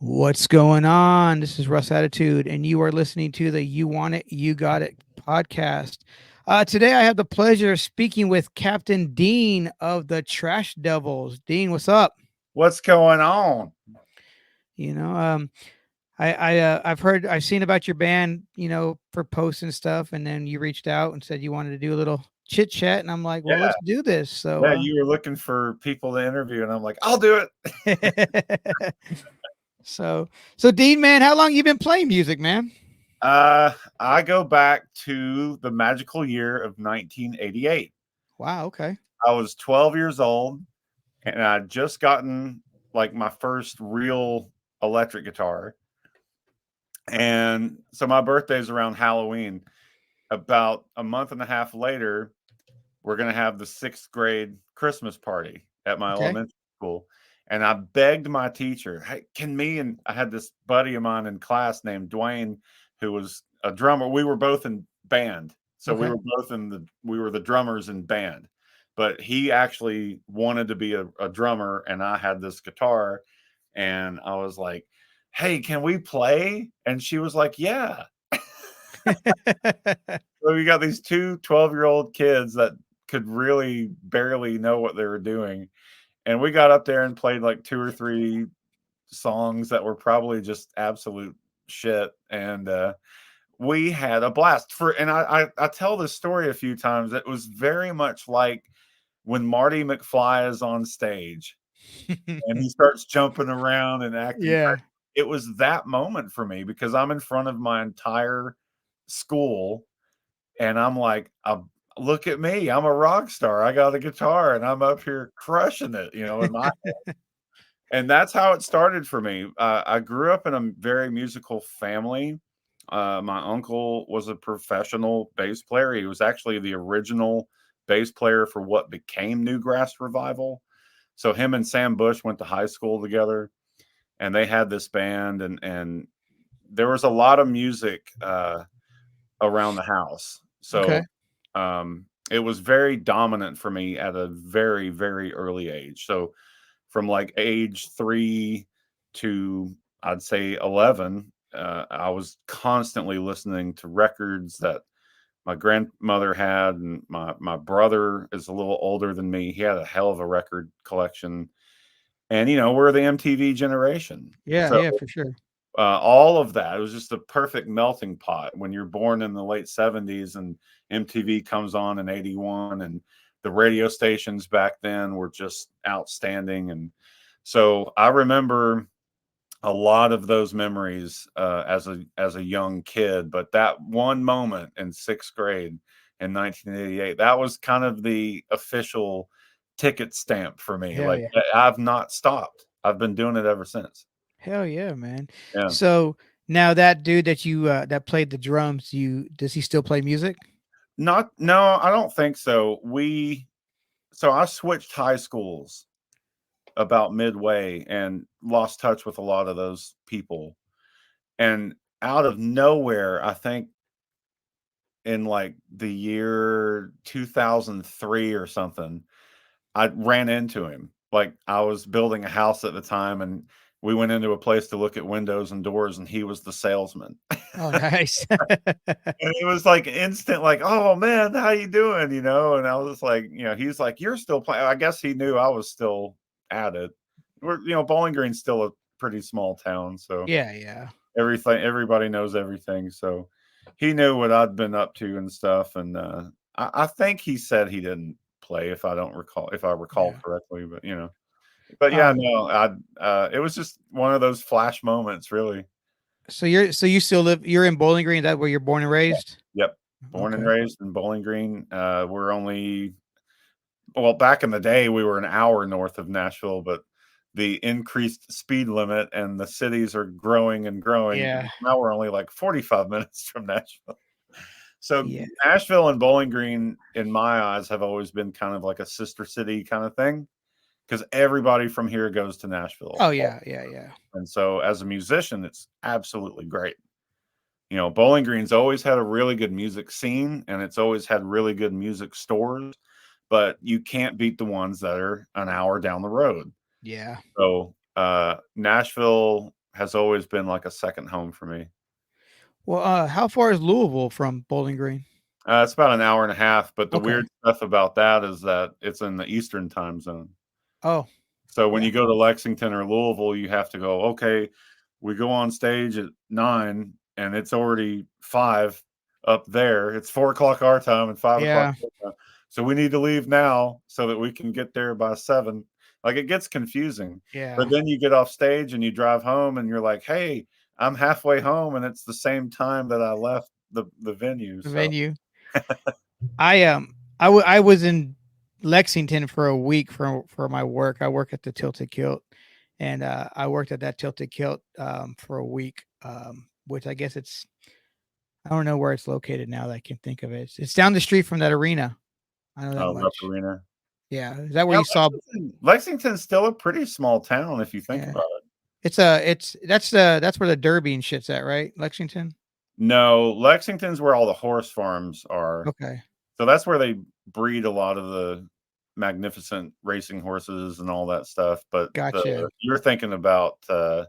What's going on? This is Russ Attitude, and you are listening to the You Want It, You Got It podcast. Today, I have the pleasure of speaking with Captain Dean of the Trash Devils. Dean, what's up? What's going on? You know, I've seen about your band, for posts and stuff, and then you reached out and said you wanted to do a little chit chat, and I'm like, well, Yeah, let's do this. So, yeah, you were looking for people to interview, and I'm like, I'll do it. so, so Dean, man, how long you been playing music, man? I go back to the magical year of 1988. Wow. Okay. I was 12 years old, and I'd just gotten like my first real electric guitar. And so my birthday's around Halloween. About a month and a half later, we're going to have the sixth grade Christmas party at my Okay. elementary school. And I begged my teacher, hey, can me and I had this buddy of mine in class named Dwayne, who was a drummer. We were both in band. So Okay. we were the drummers in band. But he actually wanted to be a drummer, and I had this guitar. And I was like, hey, can we play? And she was like, yeah. So we got these two 12-year-old kids that could really barely know what they were doing. And we got up there and played like two or three songs that were probably just absolute shit. And we had a blast. I tell this story a few times. It was very much like when Marty McFly is on stage and he starts jumping around and acting Yeah. crazy. It was that moment for me because I'm in front of my entire school and I'm like, look at me. I'm a rock star. I got a guitar and I'm up here crushing it, in my and that's how it started for me. I grew up in a very musical family. My uncle was a professional bass player. He was actually the original bass player for what became Newgrass Revival. So him and Sam Bush went to high school together, and they had this band, and there was a lot of music around the house. Okay. So it was very dominant for me at a very, very early age. So from like age 3 to I'd say 11, I was constantly listening to records that my grandmother had, and my brother is a little older than me. He had a hell of a record collection, and we're the MTV generation. Yeah, So yeah, for sure. all of that, it was just a perfect melting pot. When you're born in the late 70s and MTV comes on in 81, and the radio stations back then were just outstanding. And so I remember a lot of those memories as a young kid. But that one moment in sixth grade in 1988, that was kind of the official ticket stamp for me. Hell Like, yeah. I've not stopped. I've been doing it ever since. Hell yeah, man. Yeah. So now that dude that you that played the drums, you does he still play music? Not no, I don't think so. So I switched high schools about midway and lost touch with a lot of those people. And out of nowhere, I think in like the year 2003 or something, I ran into him. Like, I was building a house at the time, and we went into a place to look at windows and doors, and he was the salesman. Oh, nice. And it was like instant, like, "Oh, man, how you doing?" And I was like, he's like, "You're still playing." I guess he knew I was still at it. Bowling Green's still a pretty small town, so Yeah, yeah. everybody knows everything. So he knew what I'd been up to and stuff. And I think he said he didn't play, if I recall Yeah. correctly, but yeah, Um no, it was just one of those flash moments, really. so you still you're in Bowling Green, that where you're born and raised? Yep. Born and Okay. raised in Bowling Green. We're only, well, back in the day, we were an hour north of Nashville, but the increased speed limit and the cities are growing and growing. Yeah. Now we're only like 45 minutes from Nashville. So Yeah. Nashville and Bowling Green, in my eyes, have always been kind of like a sister city kind of thing because everybody from here goes to Nashville. Oh yeah, yeah, yeah. And so as a musician, it's absolutely great. Bowling Green's always had a really good music scene, and it's always had really good music stores, but you can't beat the ones that are an hour down the road. Yeah. So Nashville has always been like a second home for me. Well, how far is Louisville from Bowling Green? It's about an hour and a half, but the Okay. weird stuff about that is that it's in the Eastern time zone. Oh, So when yeah. you go to Lexington or Louisville, you have to go, okay, we go on stage at 9 and it's already 5 up there. It's 4 o'clock our time and 5 o'clock Yeah. their time. So we need to leave now so that we can get there by 7. Like it gets confusing. But Yeah. then you get off stage and you drive home and you're like, hey, I'm halfway home and it's the same time that I left the venue. The So venue. I was in Lexington for a week for my work. I work at the Tilted Kilt, and I worked at that Tilted Kilt for a week, which I guess it's I don't know where it's located now that I can think of it. It's down the street from that arena. I know that Rupp much. Arena. Yeah, is that where Yeah, you saw? Lexington's still a pretty small town if you think Yeah, about it. it's that's where the Derby and shit's at, right? Lexington. No, Lexington's where all the horse farms are. Okay, So that's where they breed a lot of the magnificent racing horses and all that stuff. But gotcha. you're thinking about the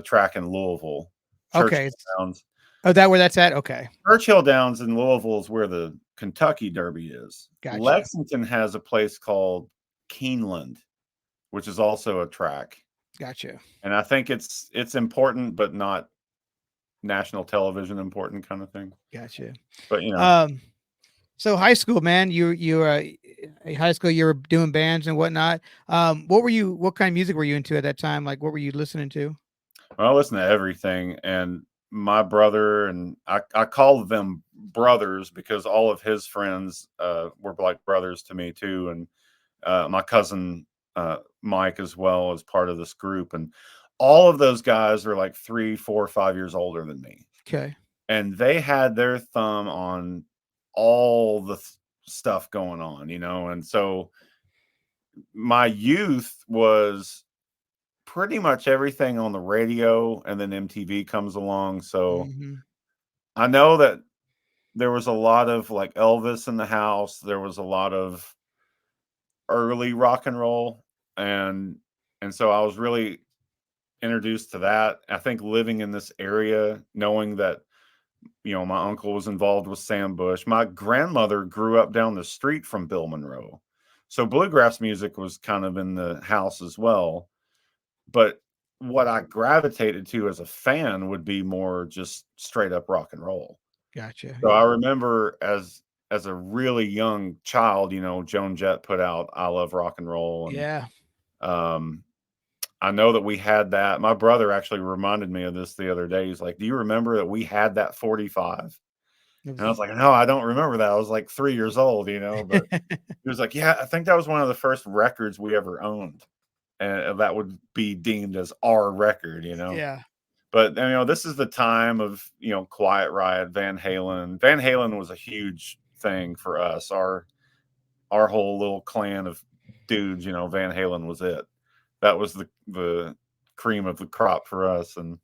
track in Louisville, Okay, Churchill Downs. oh, that where that's at. Okay, Churchill Downs in Louisville is where the Kentucky Derby is. gotcha, Lexington has a place called Keeneland, which is also a track. gotcha. And I think it's important, but not national television important kind of thing. Gotcha. But Um, so high school, man, you high school, you were doing bands and whatnot. What kind of music were you into at that time? Like, what were you listening to? I listen to everything, and my brother and I call them brothers because all of his friends were like brothers to me too, and my cousin Mike as well as part of this group, and all of those guys are like 3, 4, 5 years older than me, Okay, and they had their thumb on all the stuff going on, and so my youth was pretty much everything on the radio, and then MTV comes along. So hmm, I know that there was a lot of like Elvis in the house. There was a lot of early rock and roll, and so I was really introduced to that. I think living in this area, knowing that my uncle was involved with Sam Bush. My grandmother grew up down the street from Bill Monroe, so bluegrass music was kind of in the house as well. But what I gravitated to as a fan would be more just straight up rock and roll. gotcha. So I Yeah, remember as a really young child, Joan Jett put out "I Love Rock and Roll," and yeah. um, I know that we had that. My brother actually reminded me of this the other day. He's like, "Do you remember that we had that 45?" It And I was was- like, "No, I don't remember that. I was like 3 years old, but." He was like, "Yeah, I think that was one of the first records we ever owned." And that would be deemed as our record. yeah, But this is the time of Quiet Riot, Van Halen. Van Halen was a huge thing for us. Our whole little clan of dudes, Van Halen was it. That was the cream of the crop for us. And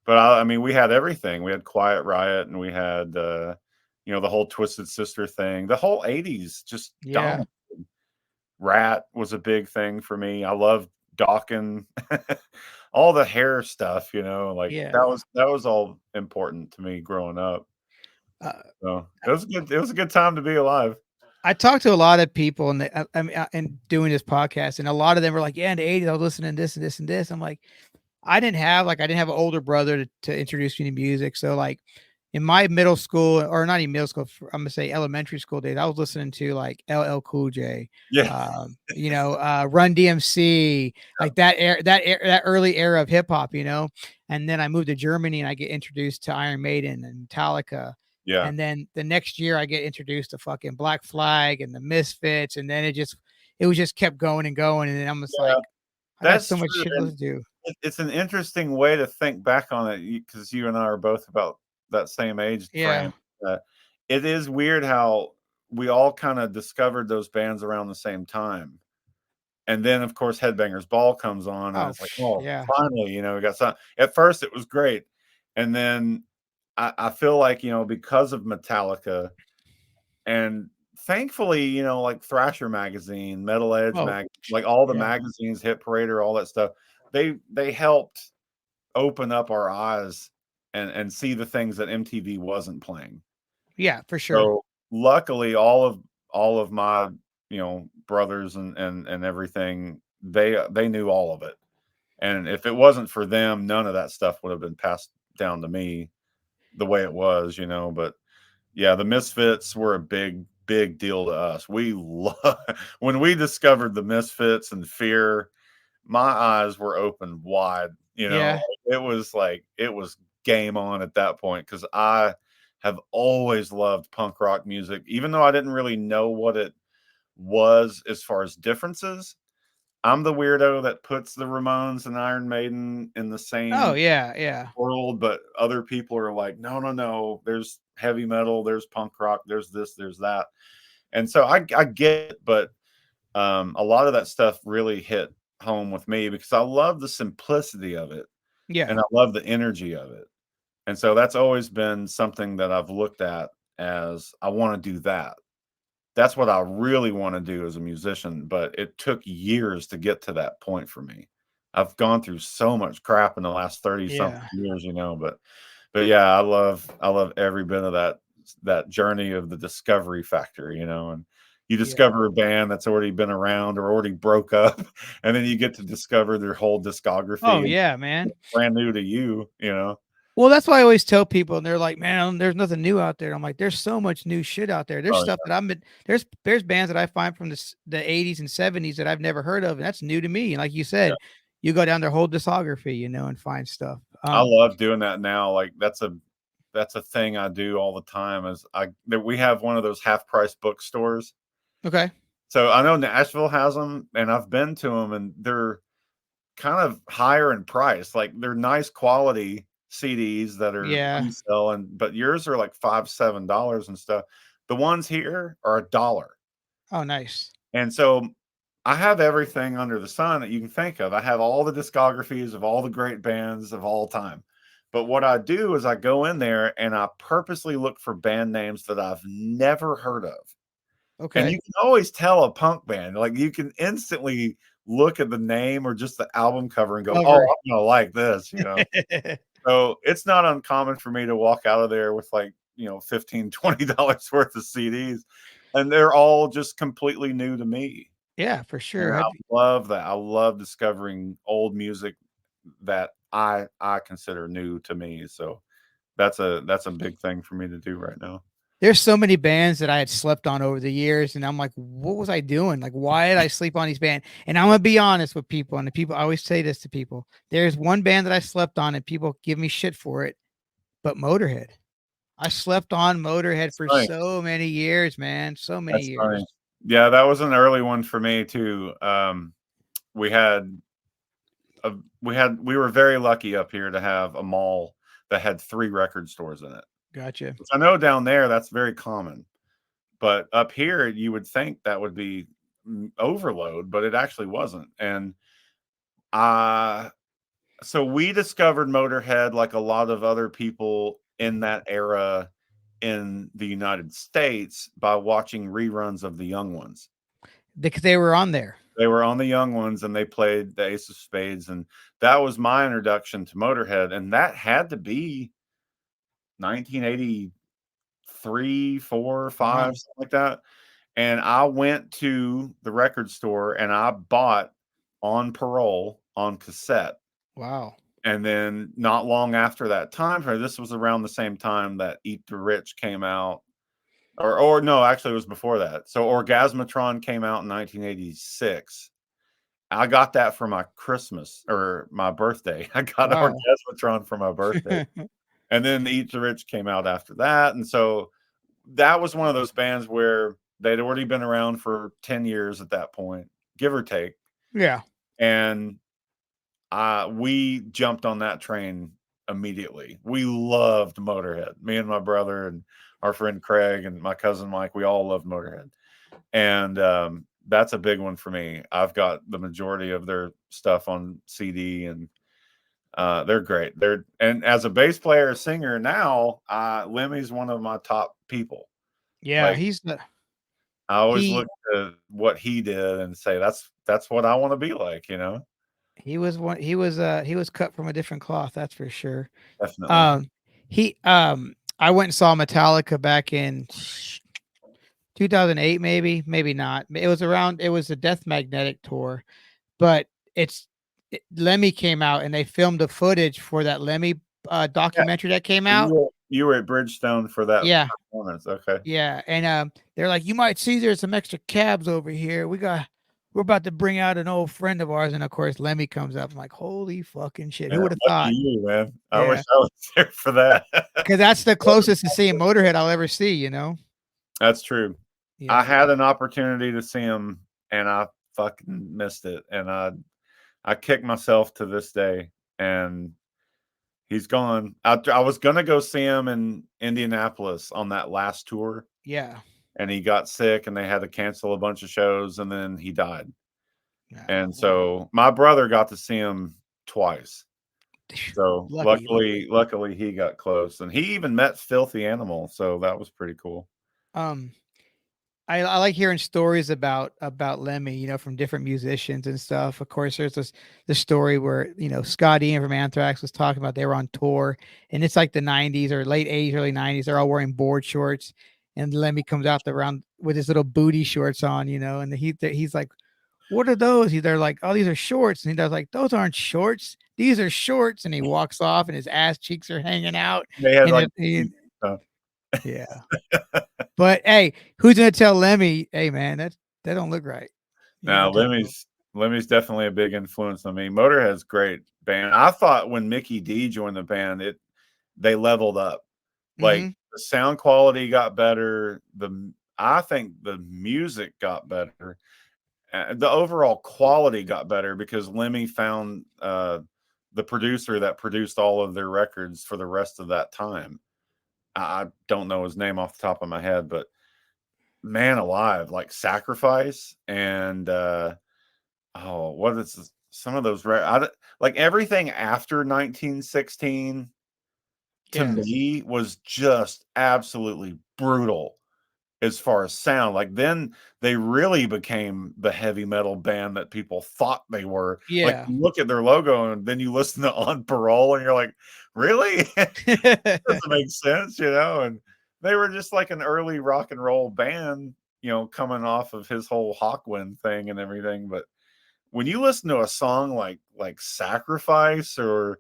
but I mean, we had everything. We had Quiet Riot, and we had the whole Twisted Sister thing. The whole '80s just yeah, dominated. Rat was a big thing for me. I loved Dawkins, all the hair stuff, like that yeah. was that was all important to me growing up. Uh, So it was a good time to be alive. I talked to a lot of people, and I mean, and doing this podcast, and a lot of them were like, "Yeah, in the '80s, I was listening to this and this and this." I'm like, I didn't have an older brother to introduce me to music. So like in my middle school, or not even middle school, I'm gonna say elementary school days, I was listening to like LL Cool J, Yeah, Run DMC, like that early era of hip hop, And then I moved to Germany and I get introduced to Iron Maiden and Metallica. yeah. And then the next year I get introduced to fucking Black Flag and the Misfits. And then it was just kept going and going. And then I'm just Yeah, like, I got that's so much true. shit to And listen to. it's an interesting way to think back on it because you and I are both about that same age frame. Yeah. Uh, it is weird how we all kind of discovered those bands around the same time. And then, of course, Headbangers Ball comes on, and Oh, it's like, oh, yeah. finally, we got some. At first, it was great, and then I feel like because of Metallica, and thankfully, like Thrasher magazine, Metal Edge Oh, mag, like all the yeah. magazines, Hit Parader, all that stuff, they helped open up our eyes and see the things that MTV wasn't playing. Yeah, for sure. So luckily, all of my brothers and everything, they knew all of it. And if it wasn't for them, none of that stuff would have been passed down to me the way it was. But yeah, the Misfits were a big deal to us. We love when we discovered the Misfits and Fear, my eyes were open wide. Yeah. It was like it was game on at that point because I have always loved punk rock music, even though I didn't really know what it was as far as differences. I'm the weirdo that puts the Ramones and Iron Maiden in the Oh, same yeah, yeah. world, but other people are like, no, no, no. There's heavy metal, there's punk rock, there's this, there's that, and so I get it, but a lot of that stuff really hit home with me because I love the simplicity of it Yeah. and I love the energy of it, and so that's always been something that I've looked at as I want to do that. That's what I really want to do as a musician, but it took years to get to that point for me. I've gone through so much crap in the last 30 something Yeah. years, but yeah, I love every bit of that journey of the discovery factor, and you Yeah. discover a band that's already been around or already broke up, and then you get to discover their whole Oh, discography and yeah, man. it's brand new to you. Well, that's why I always tell people, and they're like, "Man, there's nothing new out there." I'm like, "There's so much new shit out there. There's Oh stuff that I'm been there's bands that I find from the 80s and 70s that I've never heard of, and that's new to me." And like you yeah. said, you go down their whole discography, and find stuff. I love doing that now. Like that's a thing I do all the time is that we have one of those half price bookstores. Okay. So I know Nashville has them and I've been to them and they're kind of higher in price. Like they're nice quality CDs that are Yeah. resell but yours are like $5, $7 and stuff. The ones here are $1. Oh, nice. And so I have everything under the sun that you can think of. I have all the discographies of all the great bands of all time. But what I do is I go in there and I purposely look for band names that I've never heard of. And you Okay. can always tell a punk band. Like you can instantly look at the name or just the album cover and go, "Oh, Cover. I'm gonna like this." So it's not uncommon for me to walk out of there with like, $15, $20 worth of CDs. And they're all just completely new to me. Yeah, for And sure. I love that. I love discovering old music that I consider new to me. So that's a big thing for me to do right now. There's so many bands that I had slept on over the years, and I'm like, what was I doing? Like, why did I sleep on these bands? And I'm gonna be honest with people, and the people I always say this to people. There's one band that I slept on, and people give me shit for it, but Motorhead. I slept on Motorhead That's for funny. so many years, man. So many That's years. funny. Yeah, that was an early one for me too. We had we were very lucky up here to have a mall that had 3 record stores in it. Gotcha. Which I know down there that's very common. But up here you would think that would be overload, but it actually wasn't. And uh so we discovered Motorhead like a lot of other people in that era in the United States by watching reruns of the Young Ones. Because they were on there. They were on the Young Ones and they played the Ace of Spades, and that was my introduction to Motorhead, and that had to be 1983, 4, 5, Wow. something like that. And I went to the record store and I bought On Parole on cassette. Wow. And then not long after that time frame, this was around the same time that Eat the Rich came out. Or no, actually it was before that. So Orgasmatron came out in 1986. I got that for my Christmas or my birthday. I got Wow. Orgasmatron for my birthday. And then Eat the Rich came out after that. And so that was one of those bands where they'd already been around for 10 years at that point, give or take. Yeah. And we jumped on that train immediately. We loved Motorhead. Me and my brother and our friend Craig and my cousin Mike, we all loved Motorhead. And that's a big one for me. I've got the majority of their stuff on CD, and they're great. And as a bass player, singer now, Lemmy's one of my top people. Yeah. Like He's the I always he look at what he did and say that's what I want to be like. he was cut from a different cloth, that's for sure. Definitely. Um I went and saw Metallica back in 2008, maybe not. It was a Death Magnetic tour, but Lemmy came out and they filmed the footage for that Lemmy Yeah. documentary that came So out. you were at Bridgestone for that Yeah, performance. Okay. yeah, and they're like, you might see there's some extra cabs over here. We're about to bring out an old friend of ours, and of course Lemmy comes up. I'm like, holy fucking shit! Yeah, Who would have lucky thought? you, man. I wish Yeah, I was there for that. because that's the closest to seeing Motorhead I'll ever see. You know? That's true. I Yeah, had an opportunity to see him and I fucking missed it. And I kick myself to this day. And he's gone. I was gonna go see him in Indianapolis on that last tour, yeah, and he got sick, and they had to cancel a bunch of shows, and then he died. yeah. And so my brother got to see him twice. So Lucky. luckily he got close, and he even met Filthy Animal, so that was pretty cool. Um, I like hearing stories about Lemmy, you know, from different musicians and stuff. Of course, there's the story where Scott Ian from Anthrax was talking about they were on tour, and it's like the '90s or late '80s, early '90s. They're all wearing board shorts, and Lemmy comes out the round with his little booty shorts on, and he's like, "What are those?" They're like, "Oh, these are shorts," and he does like, "Those aren't shorts. These are shorts," and he walks off, and his ass cheeks are hanging out, They had and like uh, yeah. But hey, who's gonna tell Lemmy, "Hey man, that don't look right." You now gotta talk to him. Lemmy's definitely a big influence on me. Motorhead's great band. I thought when Mickey D joined the band, they leveled up. Like Mhm. the sound quality got better. I think the music got better. The overall quality got better because Lemmy found the producer that produced all of their records for the rest of that time. I don't know his name off the top of my head, but man alive, like Sacrifice and oh, what is some of those like everything after 1916 to Yeah. me was just absolutely brutal as far as sound. Like then they really became the heavy metal band that people thought they were. Like Yeah. you look at their logo and then you listen to On Parole and you're like, really? Doesn't make sense, And they were just like an early rock and roll band, coming off of his whole Hawkwind thing and everything. But when you listen to a song like Sacrifice or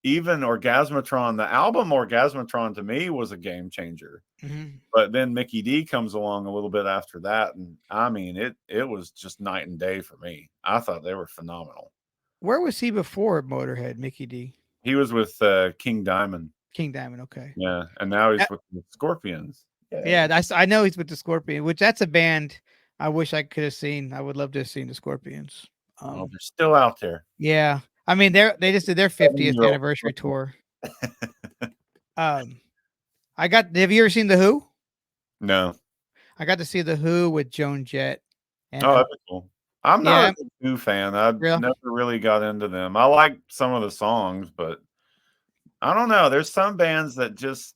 even Orgasmatron, the album Orgasmatron to me was a game changer. Mhm. But then Mickey D comes along a little bit after that, and I mean it was just night and day for me. I thought they were phenomenal. Where was he before Motorhead, Mickey D? He was with King Diamond, King Diamond, okay. yeah, and now Uh, he's with the Scorpions. yeah, Yay! I know he's with the Scorpion, which that's a band I wish I could have seen. I would love to have seen the Scorpions. Oh, Um, they're still out there. yeah. I mean, they just did their 50th 70-year-old. anniversary tour. Um, have you ever seen The Who? No. I got to see The Who with Joan Jett, and Oh, that'd be cool. I'm not a yeah, big Who fan. I real. never really got into them. I like some of the songs, but I don't know. There's some bands that just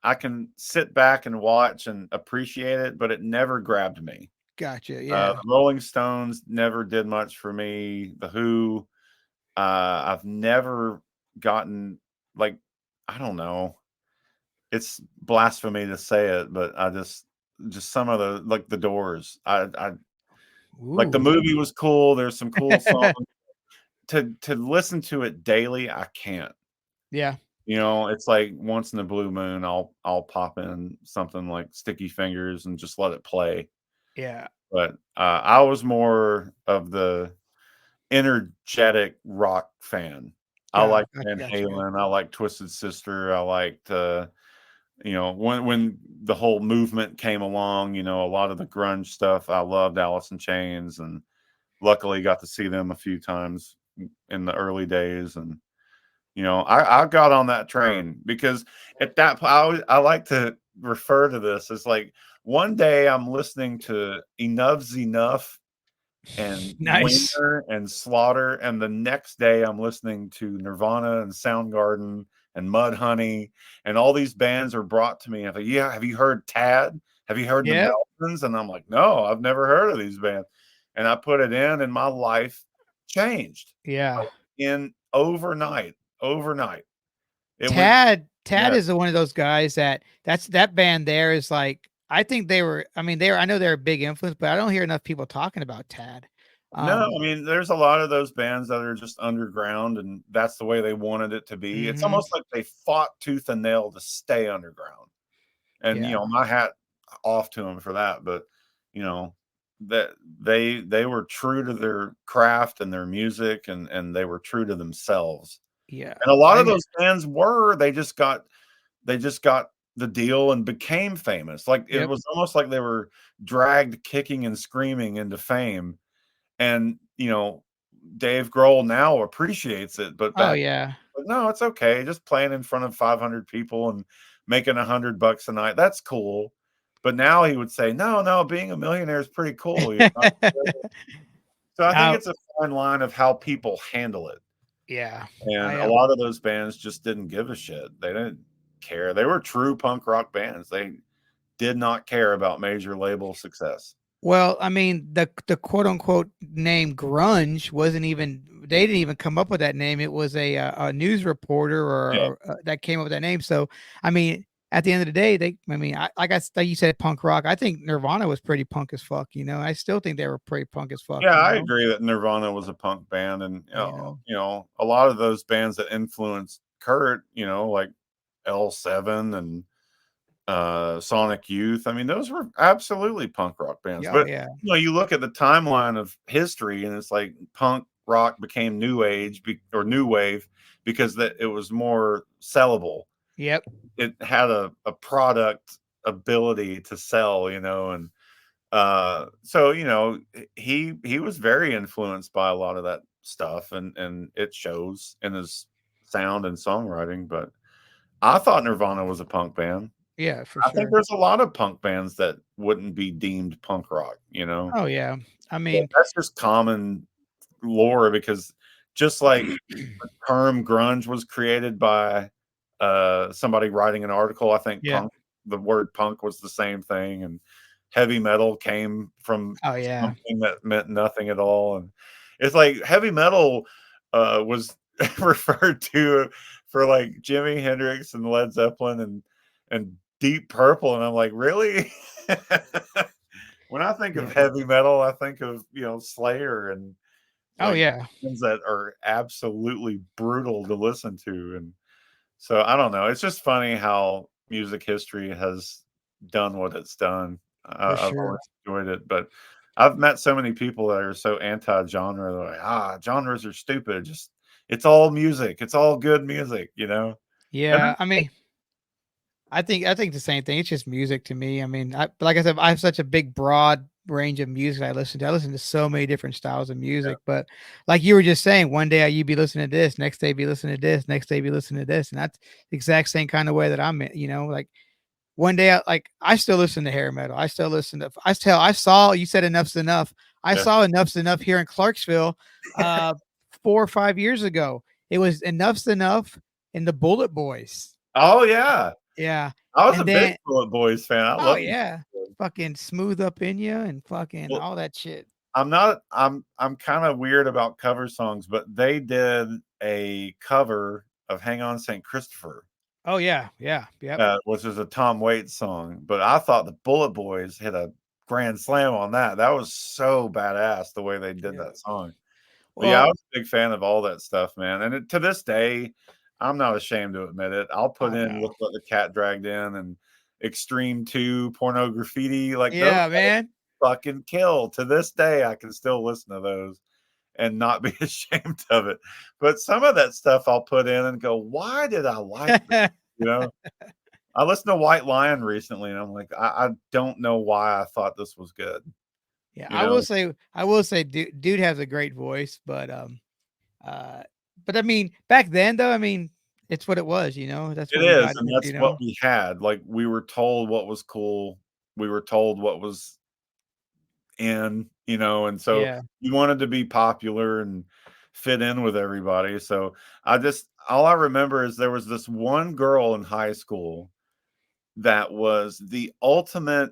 I can sit back and watch and appreciate it, but it never grabbed me. Gotcha. Yeah. The Rolling Stones never did much for me. The Who, I've never gotten like I don't know. It's blasphemy to say it, but I just some of the like the Doors. I like the Ooh. movie was cool. There's some cool songs. To listen to it daily, I can't. Yeah. It's like once in a blue moon, I'll pop in something like Sticky Fingers and just let it play. Yeah. But I was more of the energetic rock fan. I like Van Gotcha. Halen. I like Twisted Sister. I liked when the whole movement came along. A lot of the grunge stuff. I loved Alice in Chains, and luckily got to see them a few times in the early days. And I got on that train because at that point, I like to refer to this as like one day I'm listening to Enough's Enough and Nice. Winger and Slaughter, and the next day I'm listening to Nirvana and Soundgarden and Mudhoney, and all these bands are brought to me. I'm like, yeah, have you heard Tad? Have you heard the Yep. Melvins? And I'm like, no, I've never heard of these bands. And I put it in, and my life changed Yeah. in overnight. It went Tad yeah. is one of those guys that band there is like I think they were I mean I know they're a big influence, but I don't hear enough people talking about Tad. No, Um I mean, there's a lot of those bands that are just underground, and that's the way they wanted it to be. It's mhm, almost like they fought tooth and nail to stay underground. And, yeah. my hat off to them for that, but, you know, that they were true to their craft and their music, and they were true to themselves. Yeah. And a lot of I those bands they just got the deal and became famous. Like, it Yep. was almost like they were dragged kicking and screaming into fame, and, Dave Grohl now appreciates it, but Oh back yeah. but no, it's okay. Just playing in front of 500 people and making $100 a night. That's cool. But now he would say, no, no, being a millionaire is pretty cool. So I think Now it's a fine line of how people handle it. yeah. And I a lot of those bands just didn't give a shit. They didn't care. They were true punk rock bands. They did not care about major label success. Well, I mean, the quote unquote name grunge wasn't even they didn't even come up with that name. It was a news reporter Yeah. that came up with that name. So, I mean, at the end of the day, like you said, punk rock. I think Nirvana was pretty punk as fuck. I still think they were pretty punk as fuck. Yeah, I agree that Nirvana was a punk band, and You know, a lot of those bands that influenced Kurt, like L7 and Sonic Youth. I mean, those were absolutely punk rock bands. yeah, But yeah, you look at the timeline of history, and it's like punk rock became new age or new wave because that it was more sellable. yep, It had a product ability to sell, and so he was very influenced by a lot of that stuff, and it shows in his sound and songwriting. But I thought Nirvana was a punk band. yeah, for I think sure. there's a lot of punk bands that wouldn't be deemed punk rock. Oh yeah, I Yeah, mean, that's just common lore because just like the term grunge was created by somebody writing an article, I think yeah, the word punk was the same thing, and heavy metal came from oh yeah, something that meant nothing at all. And it's like heavy metal was referred to for like Jimi Hendrix and Led Zeppelin and Deep Purple, and I'm like, really? When I think of yeah, heavy metal, I think of Slayer and oh like yeah, things that are absolutely brutal to listen to. And so I don't know. It's just funny how music history has done what it's done. for I've sure. always enjoyed it, but I've met so many people that are so anti-genre. They're like, genres are stupid. Just it's all music. It's all good music. And Yeah, I mean, I think the same thing. It's just music to me. I mean, like I said, I have such a big, broad range of music I listen to. I listen to so many different styles of yeah, music. But like you were just saying, one day you be listening to this, next day be listening to this, next day be listening to this, and that's the exact same kind of way that I'm in. Like one day, I still listen to hair metal. I still listen to. I saw you said enough's enough. I yeah. saw enough's enough here in Clarksville, uh, 4 or 5 years ago. It was enough's enough and the Bullet Boys. Oh yeah. Yeah, I was a and big then Bullet Boys fan. I oh love them. yeah, fucking smooth up in you and fucking Well, all that shit. I'm not I'm kind of weird about cover songs, but they did a cover of Hang On St. Christopher, Oh yeah, yeah, yep, which is a Tom Waits song. But I thought the Bullet Boys hit a grand slam on that. That was so badass the way they did yeah. that song. But yeah, I Well, was a big fan of all that stuff, man. And to this day, I'm not ashamed to admit it. I'll put oh in no, Look What the Cat Dragged In and Extreme 2, Porno Graffiti, like those yeah, man. fucking kill. To this day, I can still listen to those and not be ashamed of it. But some of that stuff I'll put in and go, why did I like this? You know, I listened to White Lion recently and I'm like, I don't know why I thought this was good. Yeah, You know, I will say, dude has a great voice, uh, but I mean, back then though, I mean, it's what it was, that's it what we is. got And with, that's what we had. Like we were told what was cool. We were told what was in, and so Yeah. you wanted to be popular and fit in with everybody. So all I remember is there was this one girl in high school that was the ultimate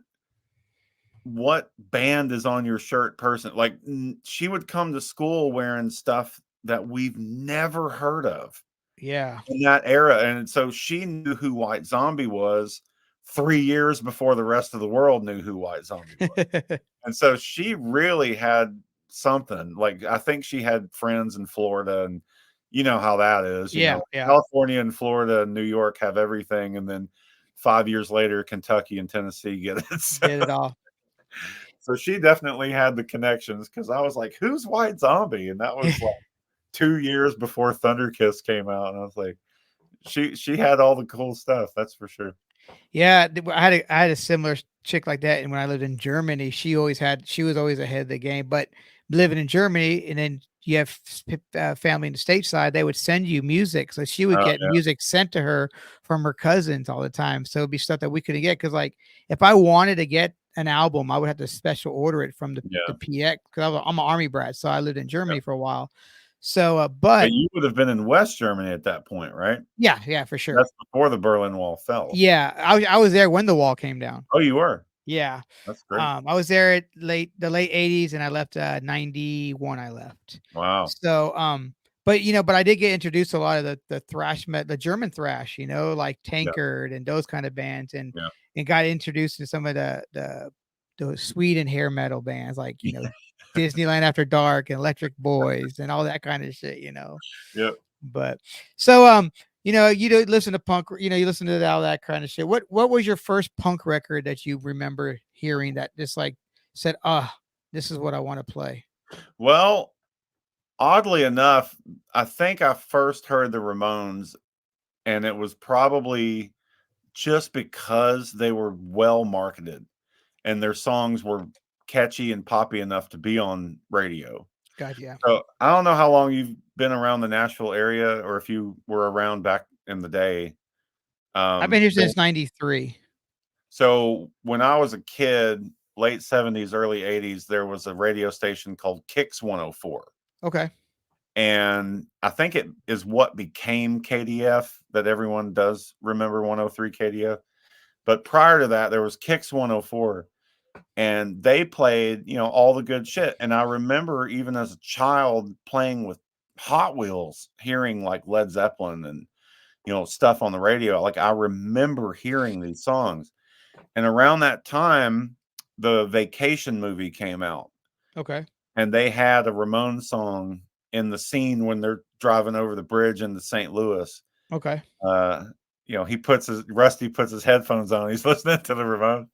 what band is on your shirt person. Like she would come to school wearing stuff that we've never heard of Yeah. in that era. And so she knew who White Zombie was 3 years before the rest of the world knew who White Zombie was. And so she really had something. Like I think she had friends in Florida, and you know how that is. You Yeah, know, yeah. California and Florida and New York have everything, and then 5 years later, Kentucky and Tennessee get it. Get it all. So she definitely had the connections because I was like, "Who's White Zombie?" And that was like 2 years before Thunder Kiss came out, and I was like, "She had all the cool stuff, that's for sure." Yeah, I had a similar chick like that, and when I lived in Germany, she was always ahead of the game. But living in Germany, and then you have family in the stateside, they would send you music, so she would Oh get yeah, music sent to her from her cousins all the time. So it'd be stuff that we couldn't get because, like, if I wanted to get an album, I would have to special order it from the yeah, PX because I'm an army brat, so I lived in yeah. Germany for a while. So, But but you would have been in West Germany at that point, right? yeah, yeah, for sure. That's before the Berlin Wall fell. Yeah, I was there when the wall came down. Oh, you were? Yeah. That's great. I was there at the late 80s and I left 91 I left. Wow. So but I did get introduced to a lot of the thrash the German thrash, like Yeah, Tankard and those kind of bands yeah. and got introduced to some of the Sweden hair metal bands like, Disneyland After Dark and Electric Boys and all that kind of shit. Yep. But so you don't listen to punk, you listen to all that kind of shit. What was your first punk record that you remember hearing that just like said, "Ah, this is what I want to play." Well, oddly enough, I think I first heard the Ramones, and it was probably just because they were well marketed and their songs were catchy and poppy enough to be on radio. God, yeah. So, I don't know how long you've been around the Nashville area or if you were around back in the day. I've been here But since 93. so when I was a kid, late 70s, early 80s, there was a radio station called Kicks 104. Okay. And I think it is what became KDF that everyone does remember 103 KDF. But prior to that, there was Kicks 104 and they played, all the good shit. And I remember even as a child playing with Hot Wheels, hearing like Led Zeppelin and, stuff on the radio. Like I remember hearing these songs. And around that time, the Vacation movie came out Okay. and they had a Ramones song in the scene when they're driving over the bridge into St. Louis. Okay. Uh, Rusty puts his headphones on. He's listening to the Ramones.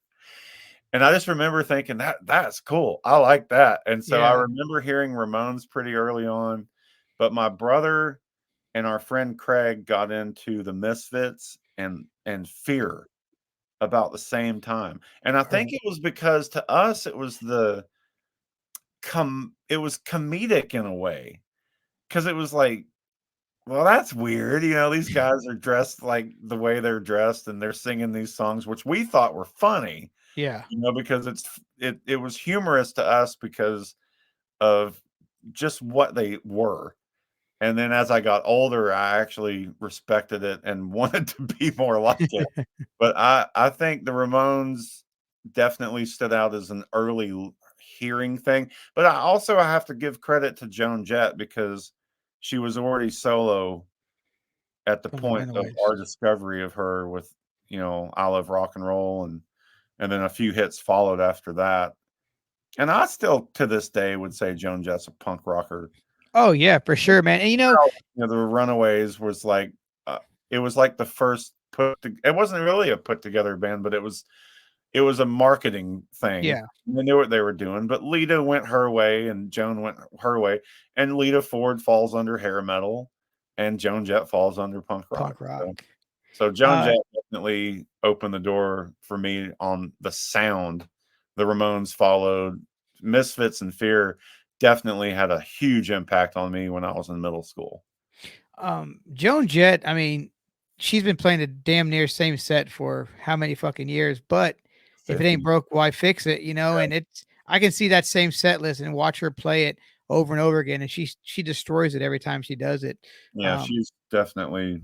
And I just remember thinking that's cool. I like that. And so I Yeah. remember hearing Ramones pretty early on, but my brother and our friend Craig got into the Misfits and Fear about the same time. And I think Perfect. it was because to us it was it was comedic in a way. Cause it was like, well, that's weird. These guys are dressed like the way they're dressed and they're singing these songs, which we thought were funny. Yeah. Because it was humorous to us because of just what they were. And then as I got older, I actually respected it and wanted to be more like it. But I think the Ramones definitely stood out as an early hearing thing. But I have to give credit to Joan Jett because she was already solo at the From the point of Runaways. our discovery of her with, I Love Rock and Roll and then a few hits followed after that. And I still, to this day, would say Joan Jett's a punk rocker. Oh yeah, for sure, man. And The Runaways was like, it was like the first it wasn't really a put together band, but it was a marketing thing. yeah, They knew what they were doing, but Lita went her way and Joan went her way, and Lita Ford falls under hair metal, and Joan Jett falls under punk rock. punk rock. So Joan Uh Jett definitely opened the door for me on the sound. The Ramones followed. Misfits and Fear definitely had a huge impact on me when I was in middle school. Joan Jett, I mean, she's been playing the damn near same set for how many fucking years, but if it ain't 50. broke, why fix it, And I can see that same set list and watch her play it over and over again, and she destroys it every time she does it. Yeah, Um, she's definitely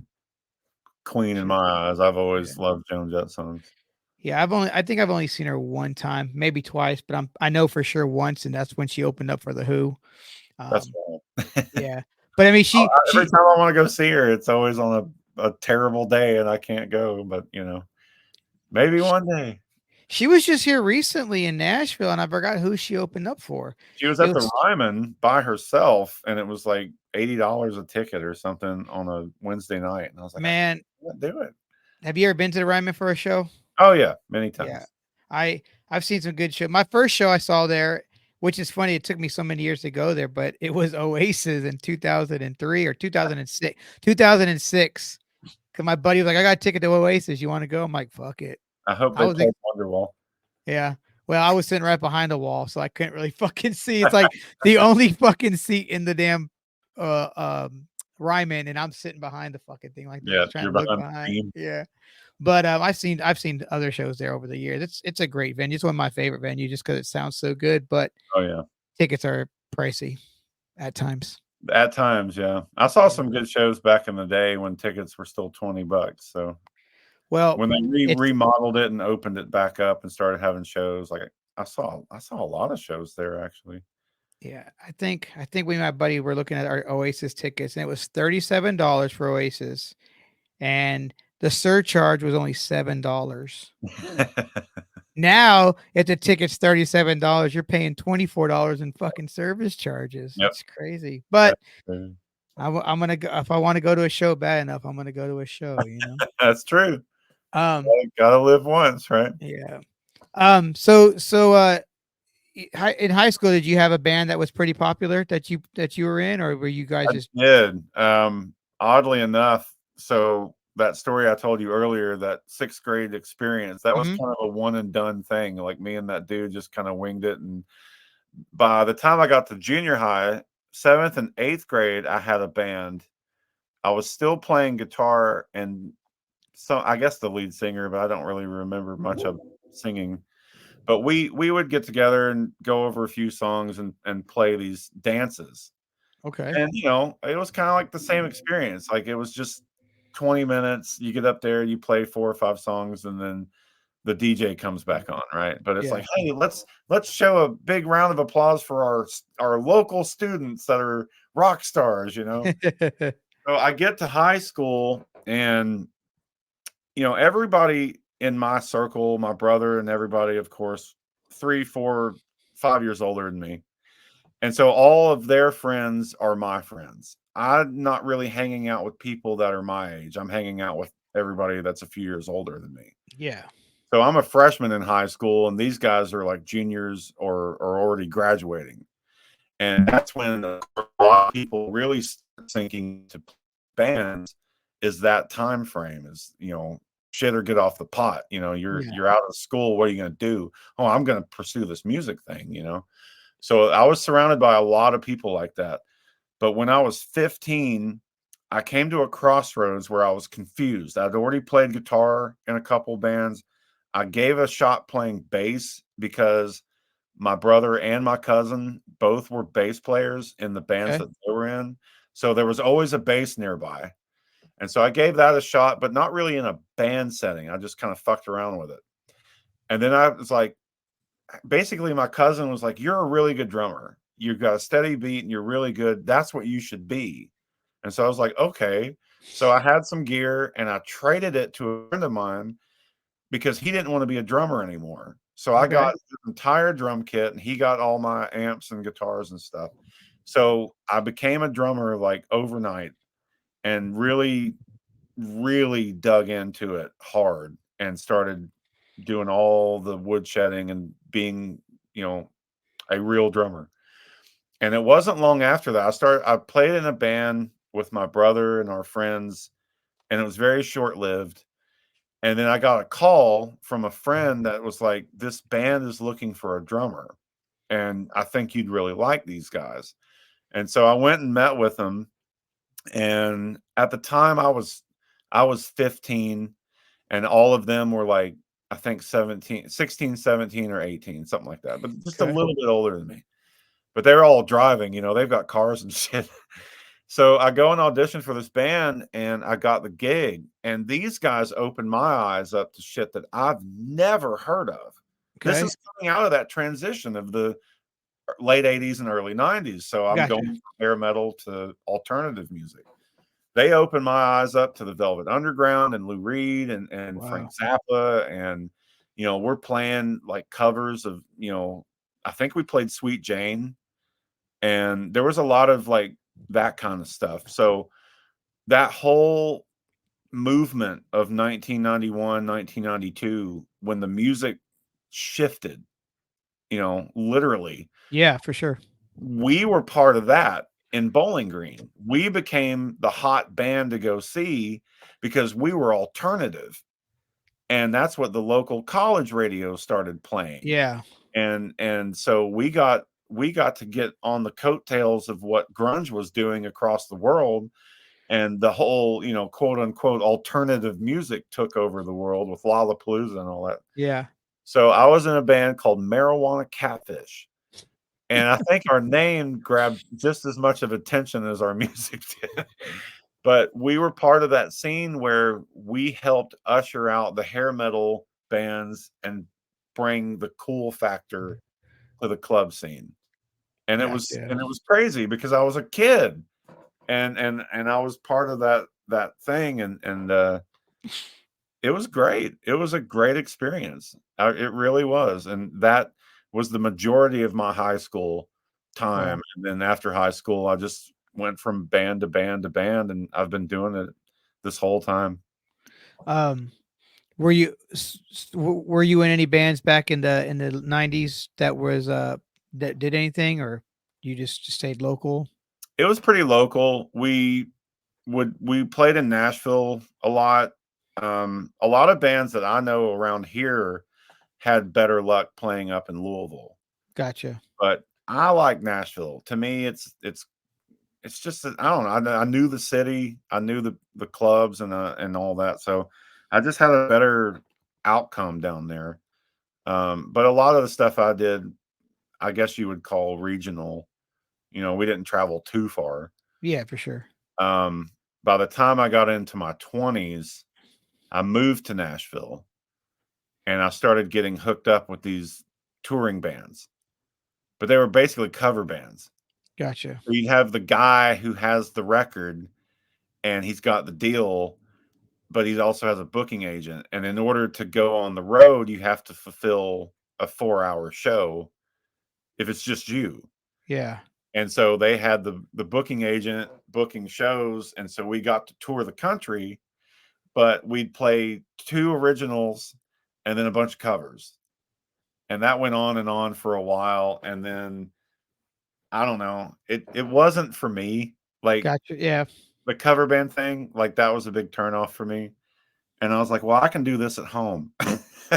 queen in she my eyes. I've yeah. always loved Joan Jett songs. Yeah, I think I've only seen her one time, maybe twice, but I know for sure once, and that's when she opened up for the Who. That's Um, right. yeah, but I mean, Every she time I want to go see her, it's always on a terrible day and I can't go. But maybe one day. she was just here recently in Nashville, and I forgot who she opened up for. She was It at the was Ryman by herself, and it was like $80 a ticket or something on a Wednesday night. And I was like, I man. can't do it. Have you ever been to the Ryman for a show? Oh yeah, many Yeah, times. I I've seen some good show. My first show I saw there, which is funny, it took me so many years to go there, but it was Oasis in 2003 or 2006. 2006. Cause my buddy was like, "I got a ticket to Oasis. You want to go?" I'm like, "Fuck it." I hope I they was played like, Wonderwall. "Yeah." Well, I was sitting right behind the wall, so I couldn't really fucking see. It's like the only fucking seat in the damn uh um Ryman, and I'm sitting behind the fucking thing like Yeah, this, trying you're to look behind the behind. team. Yeah. But I've seen other shows there over the years. It's a great venue. It's one of my favorite venues just because it sounds so good. But Oh yeah. tickets are pricey at times. At times, yeah. I saw Yeah. some good shows back in the day when tickets were still $20. So Well, when they it's remodeled it and opened it back up and started having shows, like I saw a lot of shows there actually. yeah. I think we and my buddy were looking at our Oasis tickets, and it was $37 for Oasis, and the surcharge was only $7. Now, if the ticket's $37, you're paying $24 in fucking service charges. Yep. It's crazy. But That's true. I'm gonna go if I want to go to a show bad enough. I'm gonna go to a show. You know. That's true. Um. Gotta live once, right? Yeah. So in high school, did you have a band that was pretty popular that you were in, or were you guys I just did. Oddly enough, so that story I told you earlier, that sixth grade experience, that was Mhm. kind of a one and done thing. Like me and that dude just kind of winged it. And by the time I got to junior high, seventh and eighth grade, I had a band. I was still playing guitar and so I guess the lead singer, but I don't really remember much of singing. But we would get together and go over a few songs and play these dances. okay? And, it was kinda like the same experience, like, it was just 20 minutes, you get up there, you play 4 or 5 songs, and then the DJ comes back on, right? But it's Yeah. like, "Hey, let's show a big round of applause for our local students that are rock stars," you know? So, I get to high school, and, everybody in my circle, my brother and everybody, of course, 3, 4, 5 years older than me. And so all of their friends are my friends. I'm not really hanging out with people that are my age. I'm hanging out with everybody that's a few years older than me. Yeah. So I'm a freshman in high school, and these guys are like juniors or already graduating. And that's when a lot of people really start thinking to bands is that time frame is, shit or get off the pot. You're Yeah. you're out of school. What are you going to do? Oh, I'm going to pursue this music thing. So I was surrounded by a lot of people like that. But when I was 15, I came to a crossroads where I was confused. I'd already played guitar in a couple bands. I gave a shot playing bass because my brother and my cousin both were bass players in the bands Okay. that they were in. So there was always a bass nearby. And so I gave that a shot, but not really in a band setting. I just kind of fucked around with it. And then I was like, basically my cousin was like, "You're a really good drummer. You've got a steady beat and you're really good. That's what you should be." And so I was like, "Okay." So I had some gear and I traded it to a friend of mine because he didn't want to be a drummer anymore. So I got Okay. his entire drum kit and he got all my amps and guitars and stuff. So I became a drummer like overnight and really, really dug into it hard and started doing all the woodshedding and being, you know, a real drummer. And it wasn't long after that I played in a band with my brother and our friends, and it was very short-lived. And then I got a call from a friend that was like, "This band is looking for a drummer, and I think you'd really like these guys." And so I went and met with them, and at the time I was 15 and all of them were like, I think 17, 16, 17, or 18, something like that, but just a Okay. little bit older than me. But they're all driving, they've got cars and shit. So I go and audition for this band and I got the gig. And these guys opened my eyes up to shit that I've never heard of. This Okay. is coming out of that transition of the late 80s and early 90s. So I'm Gotcha. going from hair metal to alternative music. They opened my eyes up to the Velvet Underground and Lou Reed and Frank Wow. Zappa. And, we're playing like covers of, I think we played Sweet Jane. And there was a lot of like that kind of stuff. So that whole movement of 1991, 1992, when the music shifted, literally, Yeah, for sure. we were part of that in Bowling Green. We became the hot band to go see because we were alternative. And that's what the local college radio started playing. Yeah. And so we got to get on the coattails of what grunge was doing across the world, and the whole, quote unquote alternative music took over the world with Lollapalooza and all that. Yeah. So I was in a band called Marijuana Catfish. And I think our name grabbed just as much of attention as our music did. But we were part of that scene where we helped usher out the hair metal bands and bring the cool factor to the club scene. And it was Gotcha. and it was crazy because I was a kid and I was part of that thing and it was great. It was a great experience. It really was, and that was the majority of my high school Wow. time, and then after high school, I just went from band to band to band, and I've been doing it this whole time. Um, were you in any bands back in the 90s that was that did anything, or you just stayed local? It was pretty local. We played in Nashville a lot. A lot of bands that I know around here had better luck playing up in Louisville, Gotcha. but I like Nashville. To me, it's just that I don't know. I knew the city, I knew the clubs and all that, so I just had a better outcome down there. But a lot of the stuff I did, I guess you would call regional. We didn't travel too far. Yeah, for sure. Um, by the time I got into my 20s, I moved to Nashville and I started getting hooked up with these touring bands, but they were basically cover bands. Gotcha. So you'd have the guy who has the record and he's got the deal, but he also has a booking agent. And in order to go on the road, you have to fulfill a 4-hour show if it's just you. Yeah. And so they had the booking agent booking shows, and so we got to tour the country, but we'd play two originals and then a bunch of covers. And that went on and on for a while, and then I don't know, it wasn't for me. Like Gotcha. Yeah. the cover band thing, like that was a big turnoff for me. And I was like, well, I can do this at home.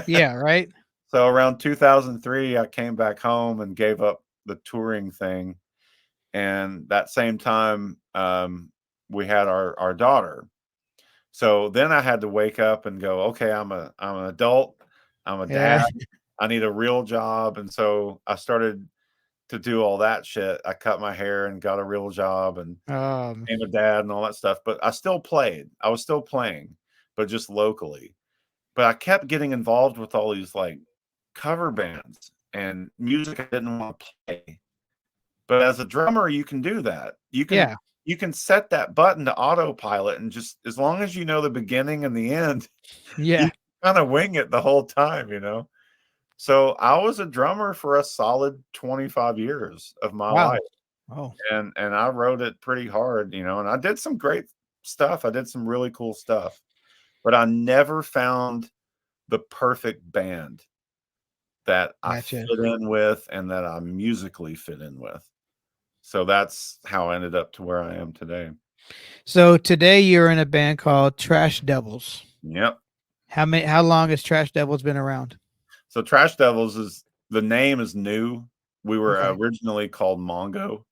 Yeah. Right. So around 2003, I came back home and gave up the touring thing. And that same time, we had our daughter. So then I had to wake up and go, okay, I'm an adult, I'm a Yeah. dad, I need a real job. And so I started to do all that shit. I cut my hair and got a real job and Um. became a dad and all that stuff. But I still played. I was still playing, but just locally. But I kept getting involved with all these like cover bands and music I didn't want to play. But as a drummer, you can do that. Yeah. You can set that button to autopilot and just as long as you know the beginning and the end, you Yeah. kind of wing it the whole time. So I was a drummer for a solid 25 years of my Wow. life. Oh. And I wrote it pretty hard, and I did some great stuff. I did some really cool stuff, but I never found the perfect band that I Gotcha. fit in with and that I musically fit in with. So that's how I ended up to where I am today. So today you're in a band called Trash Devils. Yep. How long has Trash Devils been around? So Trash Devils is the name is new. We were Okay. originally called Mongo,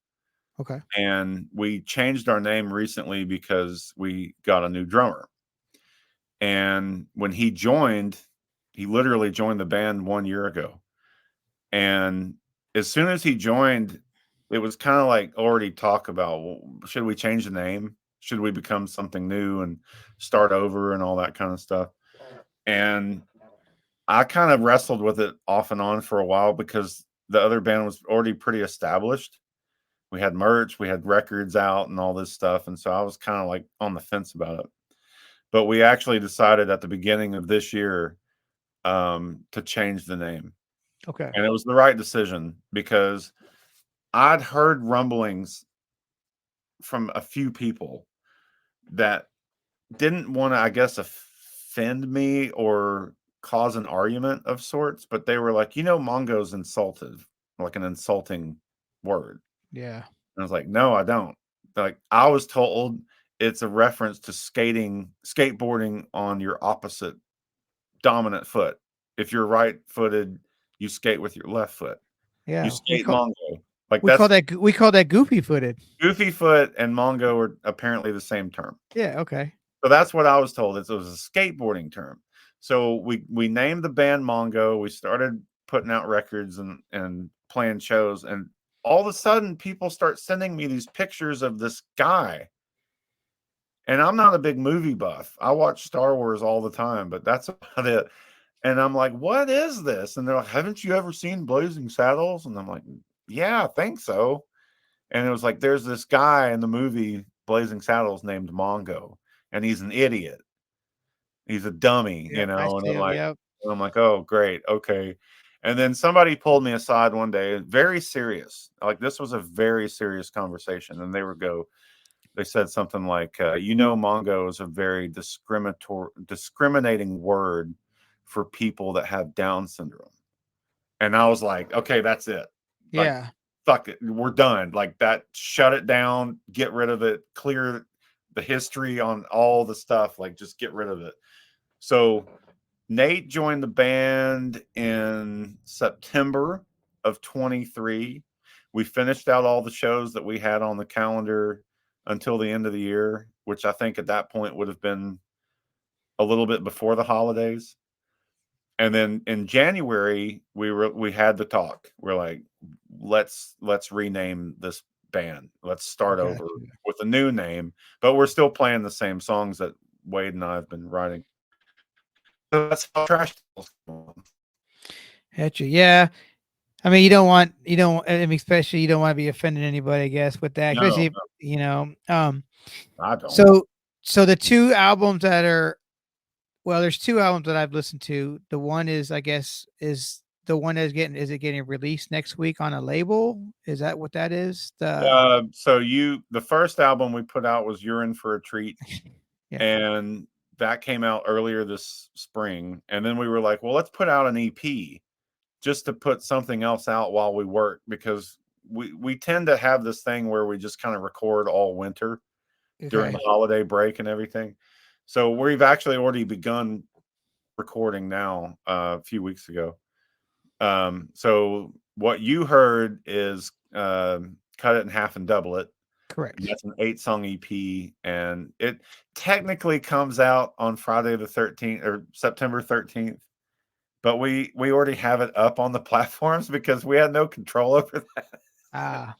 Okay. and we changed our name recently because we got a new drummer. And when he joined, he literally joined the band 1 year ago. And as soon as he joined, it was kind of like already talk about, well, should we change the name? Should we become something new and start over and all that kind of stuff? And I kind of wrestled with it off and on for a while because the other band was already pretty established. We had merch, we had records out and all this stuff. And so I was kind of like on the fence about it. But we actually decided at the beginning of this year to change the name. Okay. And it was the right decision because I'd heard rumblings from a few people that didn't want to, I guess, offend me or cause an argument of sorts, but they were like, Mongo's insulted, like an insulting word. Yeah. And I was like, no, I don't. Like, I was told it's a reference to skateboarding on your opposite dominant foot. If you're right footed, you skate with your left foot. You Yeah. skate Mongo. Like, We call that's that we call that goofy footed. goofy foot and Mongo are apparently the same term. Yeah. Okay. So that's what I was told. It was a skateboarding term. So we named the band Mongo. We started putting out records and playing shows, and all of a sudden people start sending me these pictures of this guy. And I'm not a big movie buff. I watch Star Wars all the time, but that's about it. And I'm like, what is this? And they're like, haven't you ever seen Blazing Saddles? And I'm like, yeah, I think so. And it was like, there's this guy in the movie Blazing Saddles named Mongo, and he's an idiot. He's a dummy, Yep. I and see him. Yep. I'm like, oh, great, okay. And then somebody pulled me aside one day, very serious. Like, this was a very serious conversation, and they said something like, Mongo is a very discriminating word for people that have Down syndrome. And I was like, okay, that's it. Like, Yeah. fuck it, we're done. Like that, shut it down, get rid of it, clear the history on all the stuff, like just get rid of it. So Nate joined the band in September of 23. We finished out all the shows that we had on the calendar until the end of the year, which I think at that point would have been a little bit before the holidays. And then in January, we had the talk. We're like, let's rename this band. Let's I start got over you. with a new name, but we're still playing the same songs that Wade and I have been writing. So that's how Trash Tales came along. Got you. Yeah. I mean, you don't. I mean, especially you don't want to be offending anybody. I guess with that, No, especially you know. I don't. So the two albums that are well, there's two albums that I've listened to. The one is, I guess, is the one that's getting is it getting released next week on a label? Is that what that is? So the first album we put out was "You're In for a Treat," Yeah. and that came out earlier this spring. And then we were like, well, let's put out an EP just to put something else out while we work, because we tend to have this thing where we just kind of record all winter during Okay. the holiday break and everything. So we've actually already begun recording now a few weeks ago. So what you heard is Cut It in Half and Double It. And Correct. that's an 8-song EP, and it technically comes out on Friday the 13th or September 13th. But we already have it up on the platforms because we had no control over that. Ah.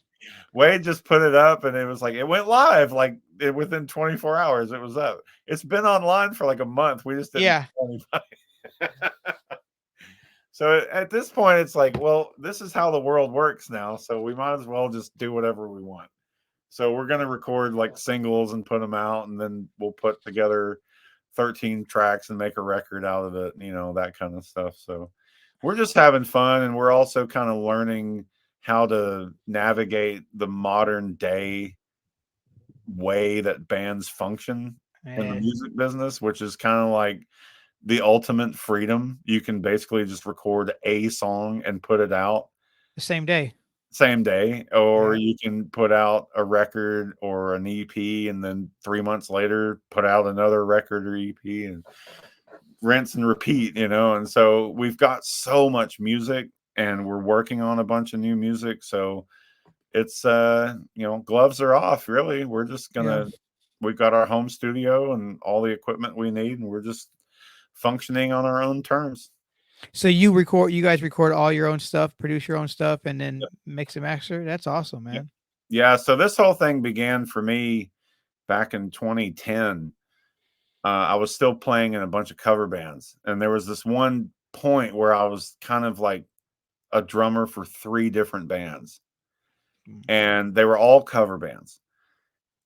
Wade just put it up, and it was like it went live like within 24 hours. It was up. It's been online for like a month. We just didn't Yeah. tell anybody. So at this point, it's like, well, this is how the world works now. So we might as well just do whatever we want. So we're gonna record like singles and put them out, and then we'll put together 13 tracks and make a record out of it, that kind of stuff. So we're just having fun, and we're also kind of learning how to navigate the modern day way that bands function in the Man. music business, which is kind of like the ultimate freedom. You can basically just record a song and put it out The same day. same day, or Yeah. you can put out a record or an EP and then 3 months later put out another record or EP and rinse and repeat, and so we've got so much music, and we're working on a bunch of new music. So it's gloves are off, really. We're just Yeah. gonna we've got our home studio and all the equipment we need, and we're just functioning on our own terms. So you guys record all your own stuff, produce your own stuff, and then mix and master. That's awesome, Yeah. man. Yeah. So this whole thing began for me back in 2010. I was still playing in a bunch of cover bands, and there was this one point where I was kind of like a drummer for 3 different bands, Mm. and they were all cover bands.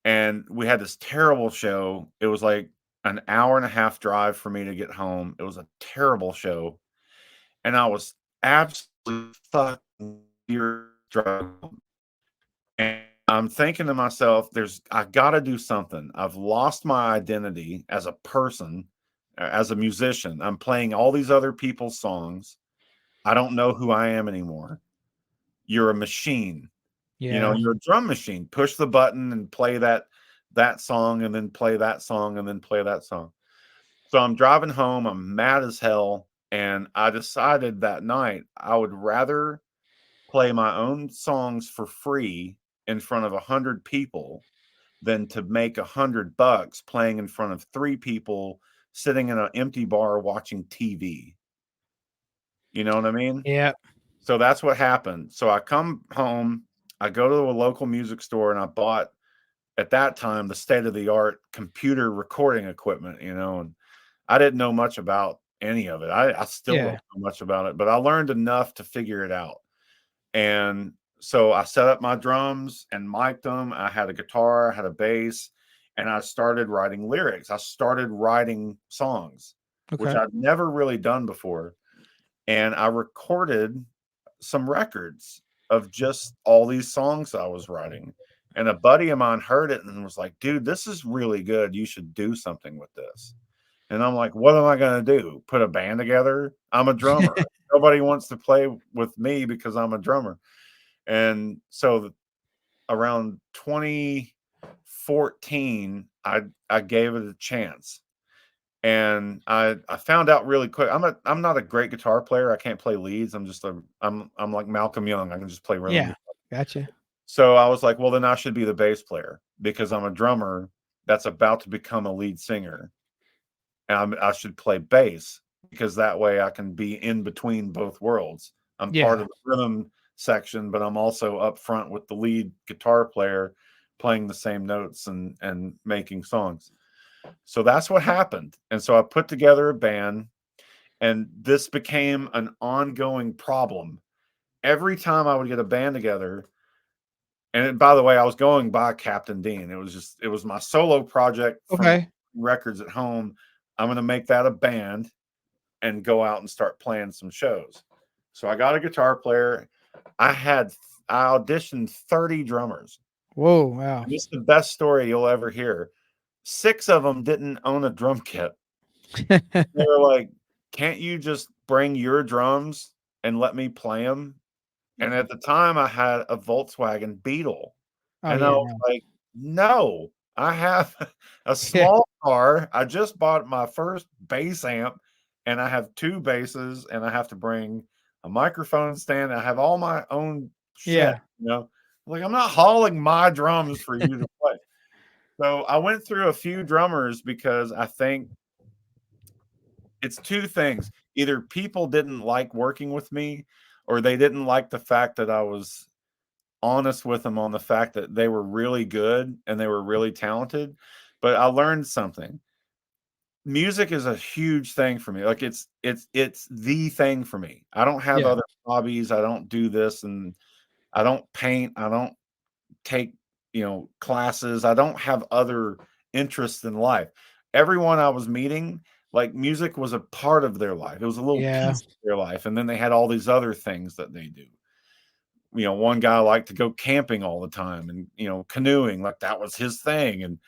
And we had this terrible show. It was like an hour and a half drive for me to get home. It was a terrible show, and I was absolutely fucking furious driving home. And I'm thinking to myself, I gotta do something. I've lost my identity as a person, as a musician. I'm playing all these other people's songs. I don't know who I am anymore. You're a machine. You know, Yeah. you're a drum machine. Push the button and play that song and then play that song and then play that song. So I'm driving home, I'm mad as hell, and I decided that night I would rather play my own songs for free in front of 100 people than to make $100 playing in front of 3 people sitting in an empty bar watching TV. You know what I mean? Yeah. So that's what happened. So I come home, I go to a local music store and I bought at that time the state of the art computer recording equipment, and I didn't know much about any of it. I still don't Yeah. know much about it, but I learned enough to figure it out. And so I set up my drums and mic'd them. I had a guitar, I had a bass, and I started writing lyrics. I started writing songs, which Okay. I'd never really done before. And I recorded some records of just all these songs I was writing. And a buddy of mine heard it and was like, dude, this is really good. You should do something with this. And I'm like, what am I going to do? Put a band together? I'm a drummer. Nobody wants to play with me because I'm a drummer. And so around 2014, I gave it a chance. And I found out really quick. I'm not a great guitar player. I can't play leads. I'm like Malcolm Young. I can just play rhythm Yeah. guitar. Gotcha. So I was like, well, then I should be the bass player because I'm a drummer that's about to become a lead singer, and I should play bass because that way I can be in between both worlds. I'm part Yeah. of the rhythm section, but I'm also up front with the lead guitar player playing the same notes and making songs. So that's what happened. And so I put together a band, and this became an ongoing problem. Every time I would get a band together, and by the way, I was going by Captain Dean. It was my solo project from Okay. records at home. I'm going to make that a band and go out and start playing some shows. So I got a guitar player. I had I auditioned 30 drummers. Whoa. Wow. And this is the best story you'll ever hear. 6 of them didn't own a drum kit. They were like, "Can't you just bring your drums and let me play them?" And at the time, I had a Volkswagen Beetle, Oh and I yeah. was No. like, "No, I have a Yeah. small car. I just bought my first bass amp, and I have 2 basses, and I have to bring a microphone stand. I have all my own shit, Yeah. you know? Like, I'm not hauling my drums for you to play." So I went through a few drummers because I think it's 2 things. Either people didn't like working with me, or they didn't like the fact that I was honest with them on the fact that they were really good and they were really talented. But I learned something. Music is a huge thing for me. Like it's the thing for me. I don't have Yeah. other hobbies. I don't do this, and I don't paint. I don't take, classes. I don't have other interests in life. Everyone I was meeting, like music was a part of their life. It was a little Yeah. piece of their life. And then they had all these other things that they do. One guy liked to go camping all the time and, canoeing, like that was his thing. And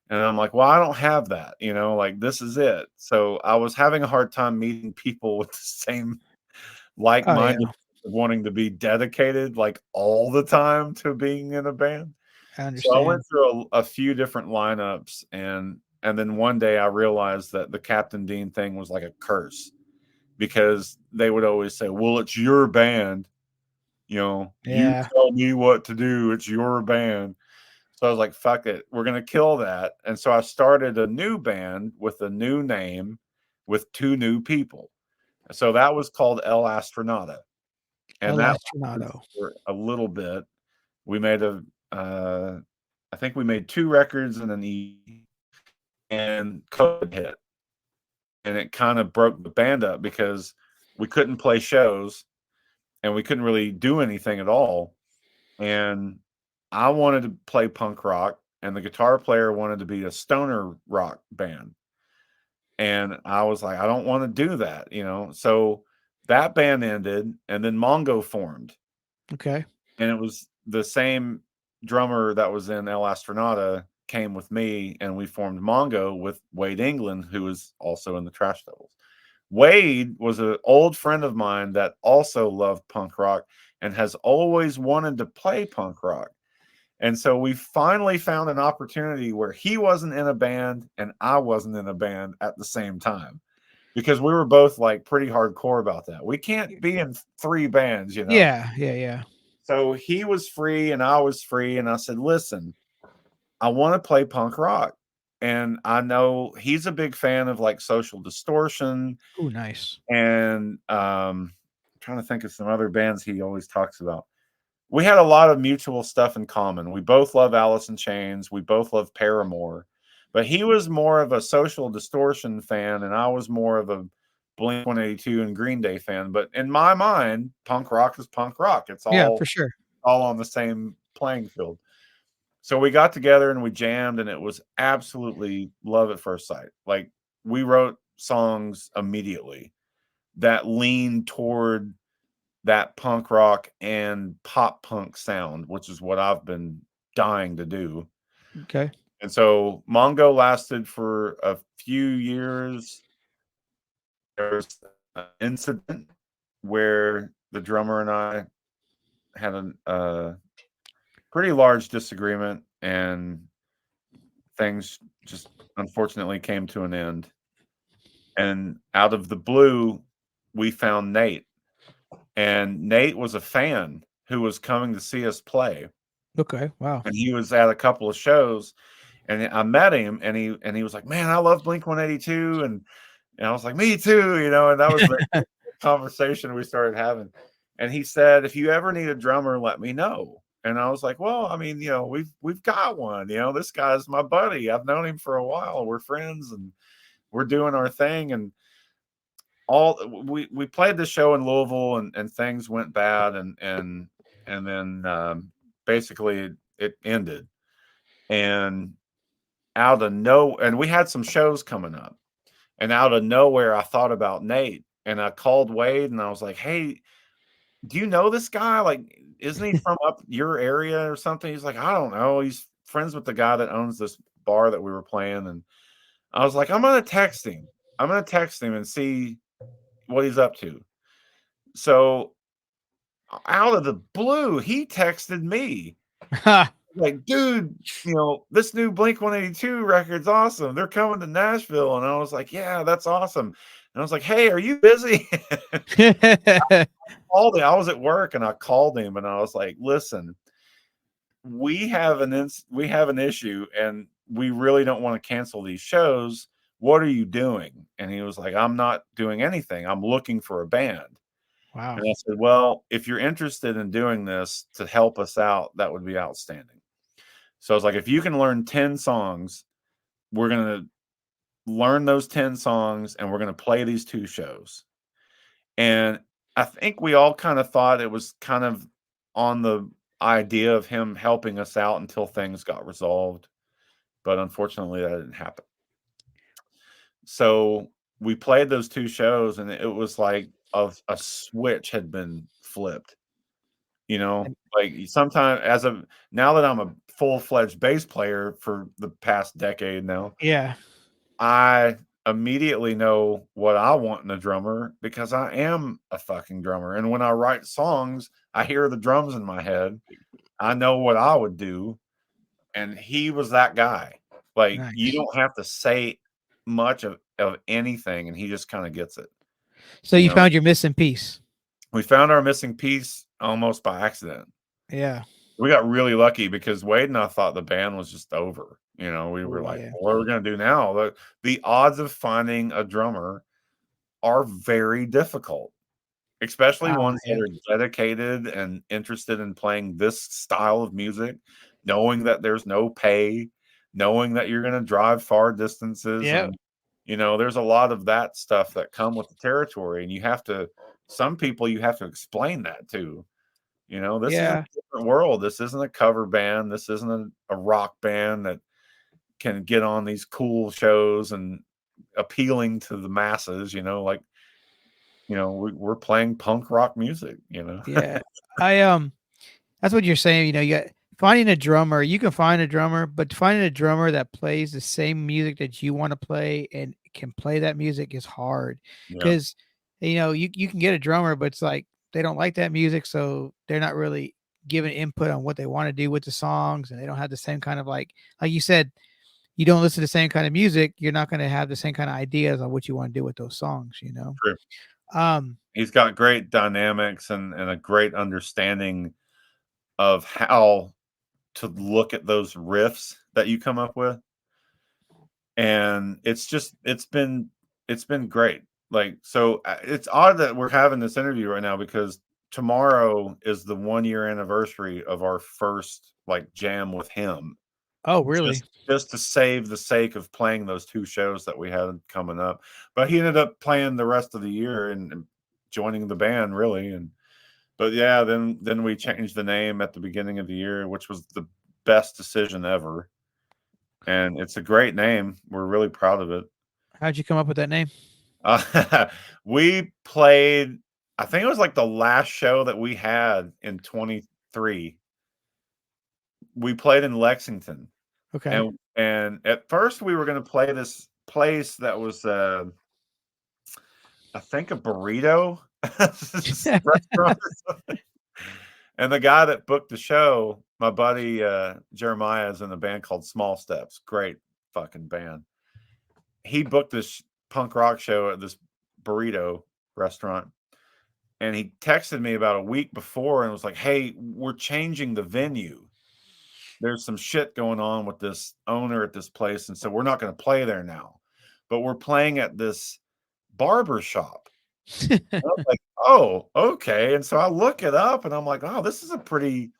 I'm like, well, I don't have that, like this is it. So I was having a hard time meeting people with the same Oh yeah. like-minded wanting to be dedicated like all the time to being in a band. I So I went understand. through a few different lineups, and then one day I realized that the Captain Dean thing was like a curse because they would always say, "Well, it's your band, you Yeah. tell me what to do. It's your band." So I was like, "Fuck it, we're gonna kill that." And so I started a new band with a new name, with 2 new people. So that was called El Astronauta, and El that lasted Astronato. for a little bit. We made uh, I think we made 2 records and an EP, and COVID hit, and it kind of broke the band up because we couldn't play shows and we couldn't really do anything at all. And I wanted to play punk rock, and the guitar player wanted to be a stoner rock band. And I was like, I don't want to do that, you know. So that band ended, and then Mongo formed, Okay. and it was the same drummer that was in El Astronauta came with me, and we formed Mongo with Wade England, who was also in the Trash Devils. Wade was an old friend of mine that also loved punk rock and has always wanted to play punk rock. And so we finally found an opportunity where he wasn't in a band and I wasn't in a band at the same time, because we were both like pretty hardcore about that. We can't be in 3 bands, you know? Yeah, yeah, yeah. So he was free and I was free. And I said, listen, I want to play punk rock. And I know he's a big fan of like Social Distortion Oh, nice. and trying to think of some other bands he always talks about. We had a lot of mutual stuff in common. We both love Alice in Chains. We both love Paramore. But he was more of a Social Distortion fan, and I was more of a Blink 182 and Green Day fan. But in my mind, punk rock is punk rock. It's Yeah, for sure. all on the same playing field. So we got together and we jammed, and it was absolutely love at first sight. Like, we wrote songs immediately that leaned toward that punk rock and pop punk sound, which is what I've been dying to do. Okay. And so Mongo lasted for a few years. There was an incident where the drummer and I had a pretty large disagreement, and things just unfortunately came to an end. And out of the blue, we found Nate. And Nate was a fan who was coming to see us play. Okay. Wow. And he was at a couple of shows, and I met him, and he was like, "Man, I love Blink 182," and I was like, "Me too," you know. And that was the conversation we started having. And he said, "If you ever need a drummer, let me know." And I was like, "Well, I mean, you know, we've got one. You know, this guy's my buddy. I've known him for a while. We're friends, and we're doing our thing." And all we played the show in Louisville, and things went bad, and then basically it ended. And out of no, and we had some shows coming up, and out of nowhere I thought about Nate, and I called Wade and I was like, "Hey, do you know this guy? Like, isn't he from up your area or something?" He's like, "I don't know. He's friends with the guy that owns this bar that we were playing." And I was like, I'm gonna text him and see what he's up to. So out of the blue, he texted me Ha. like, "Dude, you know, this new Blink 182 record's awesome. They're coming to Nashville." And I was like, "Yeah, that's awesome." And I was like, "Hey, are you busy?" Called him. I was at work and I called him and I was like, "Listen, we have an issue and we really don't want to cancel these shows. What are you doing?" And he was like, "I'm not doing anything. I'm looking for a band." Wow. And I said, "Well, if you're interested in doing this to help us out, that would be outstanding." So I was like, "If you can learn 10 songs, we're going to learn those 10 songs and we're going to play these 2 shows." And I think we all kind of thought it was kind of on the idea of him helping us out until things got resolved. But unfortunately, that didn't happen. So we played those 2 shows, and it was like a switch had been flipped. You know, like sometimes now that I'm a full-fledged bass player for the past decade now, Yeah. I immediately know what I want in a drummer because I am a fucking drummer. And when I write songs, I hear the drums in my head. I know what I would do. And he was that guy. Like, you Nice. don't have to say much of anything, and he just kind of gets it. So You you know, found your missing piece. we found our missing piece almost by accident. Yeah. We got really lucky because Wade and I thought the band was just over. You know, we were Oh like, yeah. "What are we going to do now?" The odds of finding a drummer are very difficult, especially ones that Yeah. are dedicated and interested in playing this style of music, knowing that there's no pay, knowing that you're going to drive far distances. Yeah. And, there's a lot of that stuff that come with the territory. And some people you have to explain that to. This is a Yeah. different world. This isn't a cover band. This isn't a rock band that can get on these cool shows and appealing to the masses, like, we're playing punk rock music. Yeah. I that's what you're saying. You got finding a drummer. You can find a drummer, but finding a drummer that plays the same music that you want to play and can play that music is hard Yeah, because you can get a drummer, but it's like they don't like that music, so they're not really giving input on what they want to do with the songs, and they don't have the same kind of like you said, you don't listen to the same kind of music, you're not going to have the same kind of ideas on what you want to do with those songs. true. Um, He's got great dynamics and a great understanding of how to look at those riffs that you come up with. And it's been great. Like, so it's odd that we're having this interview right now because tomorrow is the 1 year anniversary of our first like jam with him. oh, really? Just to save the sake of playing those 2 shows that we had coming up. But he ended up playing the rest of the year and joining the band really. But yeah, then we changed the name at the beginning of the year, which was the best decision ever. And it's a great name. We're really proud of it. How'd you come up with that name? We played, I think it was like the last show that we had in 23. We played in Lexington. Okay. And at first we were going to play this place that was I think a burrito restaurant or something. And the guy that booked the show, my buddy Jeremiah, is in a band called Small Steps. Great fucking band. He booked this punk rock show at this burrito restaurant. And he texted me about a week before and was like, "Hey, we're changing the venue. There's some shit going on with this owner at this place. And so we're not going to play there now, but we're playing at this barber shop." I was like, "Oh, okay." And so I look it up and I'm like, "Oh, this is a pretty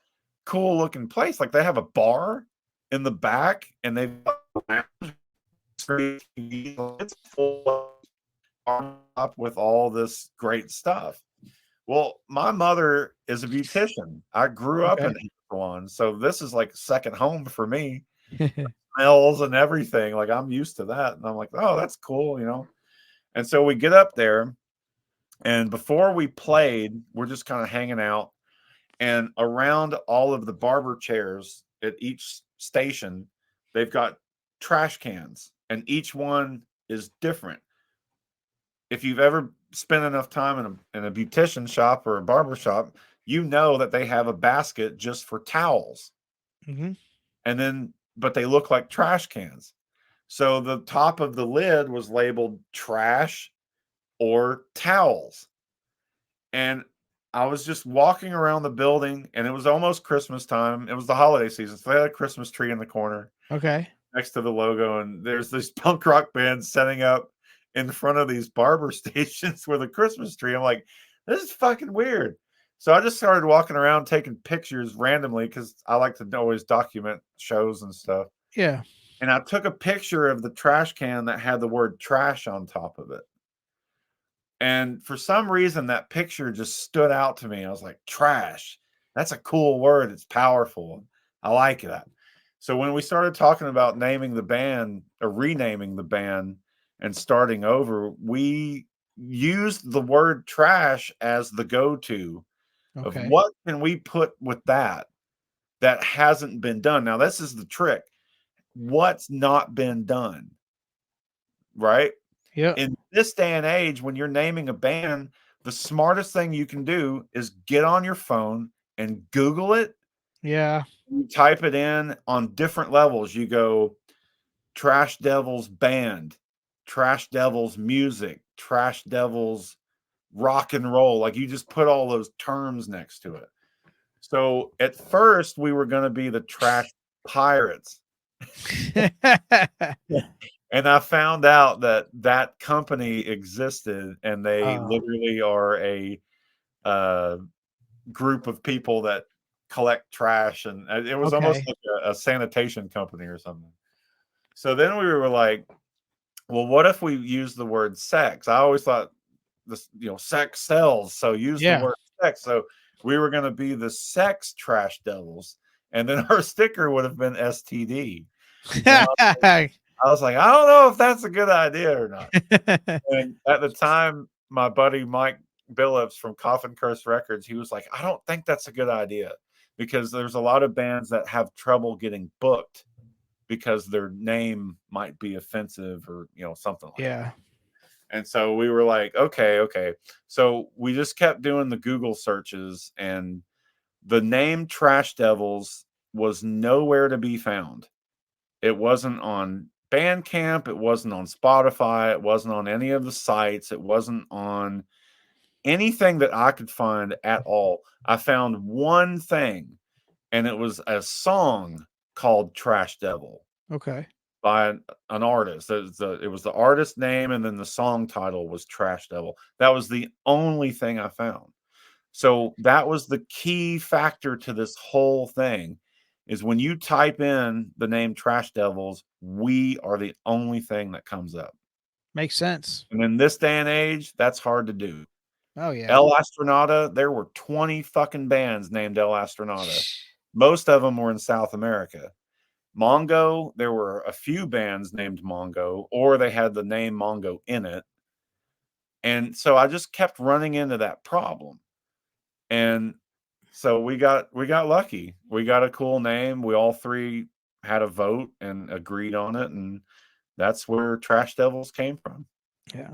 cool looking place. Like they have a bar in the back and they've got it's full up with all this great stuff." Well, my mother is a beautician. I grew up Okay. in one, so this is like second home for me. Smells and everything, like I'm used to that, and I'm like, "Oh, that's cool." And so we get up there, and before we played, we're just kind of hanging out, and around all of the barber chairs at each station, they've got trash cans, and each one is different. If you've ever spent enough time in a beautician shop or a barber shop, you know that they have a basket just for towels. Hmm. But they look like trash cans. So the top of the lid was labeled trash or towels. And I was just walking around the building and it was almost Christmas time. It was the holiday season. So they had a Christmas tree in the corner Okay. next to the logo. And there's this punk rock band setting up in front of these barber stations with a Christmas tree. I'm like, this is fucking weird. So I just started walking around taking pictures randomly because I like to always document shows and stuff. Yeah. And I took a picture of the trash can that had the word trash on top of it. And for some reason, that picture just stood out to me. I was like, trash. That's a cool word. It's powerful. I like that. So when we started talking about naming the band or renaming the band and starting over, we used the word trash as the go-to of Okay. what can we put with that hasn't been done. Now, this is the trick. What's not been done, right? Yep. In this day and age, when you're naming a band, the smartest thing you can do is get on your phone and Google it. Yeah. You type it in on different levels. You go Trash Devils band, Trash Devils music, Trash Devils rock and roll. Like you just put all those terms next to it. So at first we were going to be the Trash Pirates. And I found out that that company existed, and they Oh, literally are a uh, group of people that collect trash, and it was almost okay. like a sanitation company or something. So then we were like, well, what if we use the word sex? I always thought this, sex sells, so use the Yeah. word sex. So we were going to be the sex trash devils, and then our sticker would have been STD. And I was like, I don't know if that's a good idea or not. And at the time, my buddy Mike Billups from Coffin Curse Records, he was like, I don't think that's a good idea because there's a lot of bands that have trouble getting booked because their name might be offensive or something like that. Yeah. And so we were like, okay, okay. So we just kept doing the Google searches, and the name Trash Devils was nowhere to be found. It wasn't on Bandcamp, it wasn't on Spotify, it wasn't on any of the sites, it wasn't on anything that I could find at all. I found one thing, and it was a song called Trash Devil Okay. by an artist. It was the artist name, and then the song title was Trash Devil. That was the only thing I found. So that was the key factor to this whole thing is when you type in the name Trash Devils, we are the only thing that comes up. Makes sense. And in this day and age, that's hard to do. Oh yeah. El Astronauta, there were 20 fucking bands named El Astronauta. Most of them were in South America. Mongo, there were a few bands named Mongo, or they had the name Mongo in it. And so I just kept running into that problem. And so we got lucky. We got a cool name. We all three had a vote and agreed on it, and that's where Trash Devils came from. Yeah.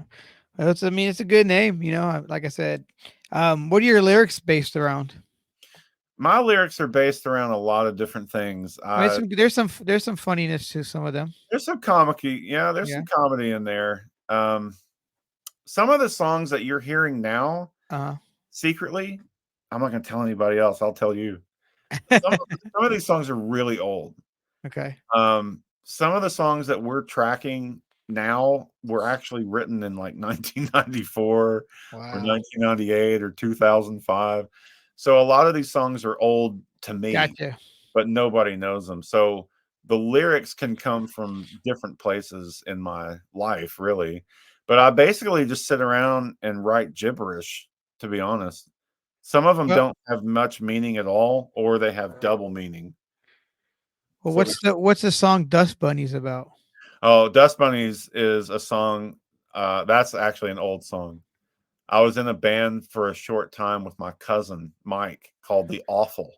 I mean, it's a good name, like I said. What are your lyrics based around? My lyrics are based around a lot of different things. I mean, there's some funniness to some of them. There's some comicky, yeah, there's Yeah. some comedy in there. Some of the songs that you're hearing now, Uh-huh. secretly, I'm not gonna tell anybody else. I'll tell you. Some of these songs are really old. Okay. Some of the songs that we're tracking now were actually written in like 1994 or Wow. 1998 or 2005. So a lot of these songs are old to me, Gotcha. but nobody knows them. So the lyrics can come from different places in my life, really. But I basically just sit around and write gibberish, to be honest. Some of them Well, don't have much meaning at all, or they have double meaning. well, So what's the song Dust Bunnies about? oh, Dust Bunnies is a song, that's actually an old song. I was in a band for a short time with my cousin, Mike, called The Awful.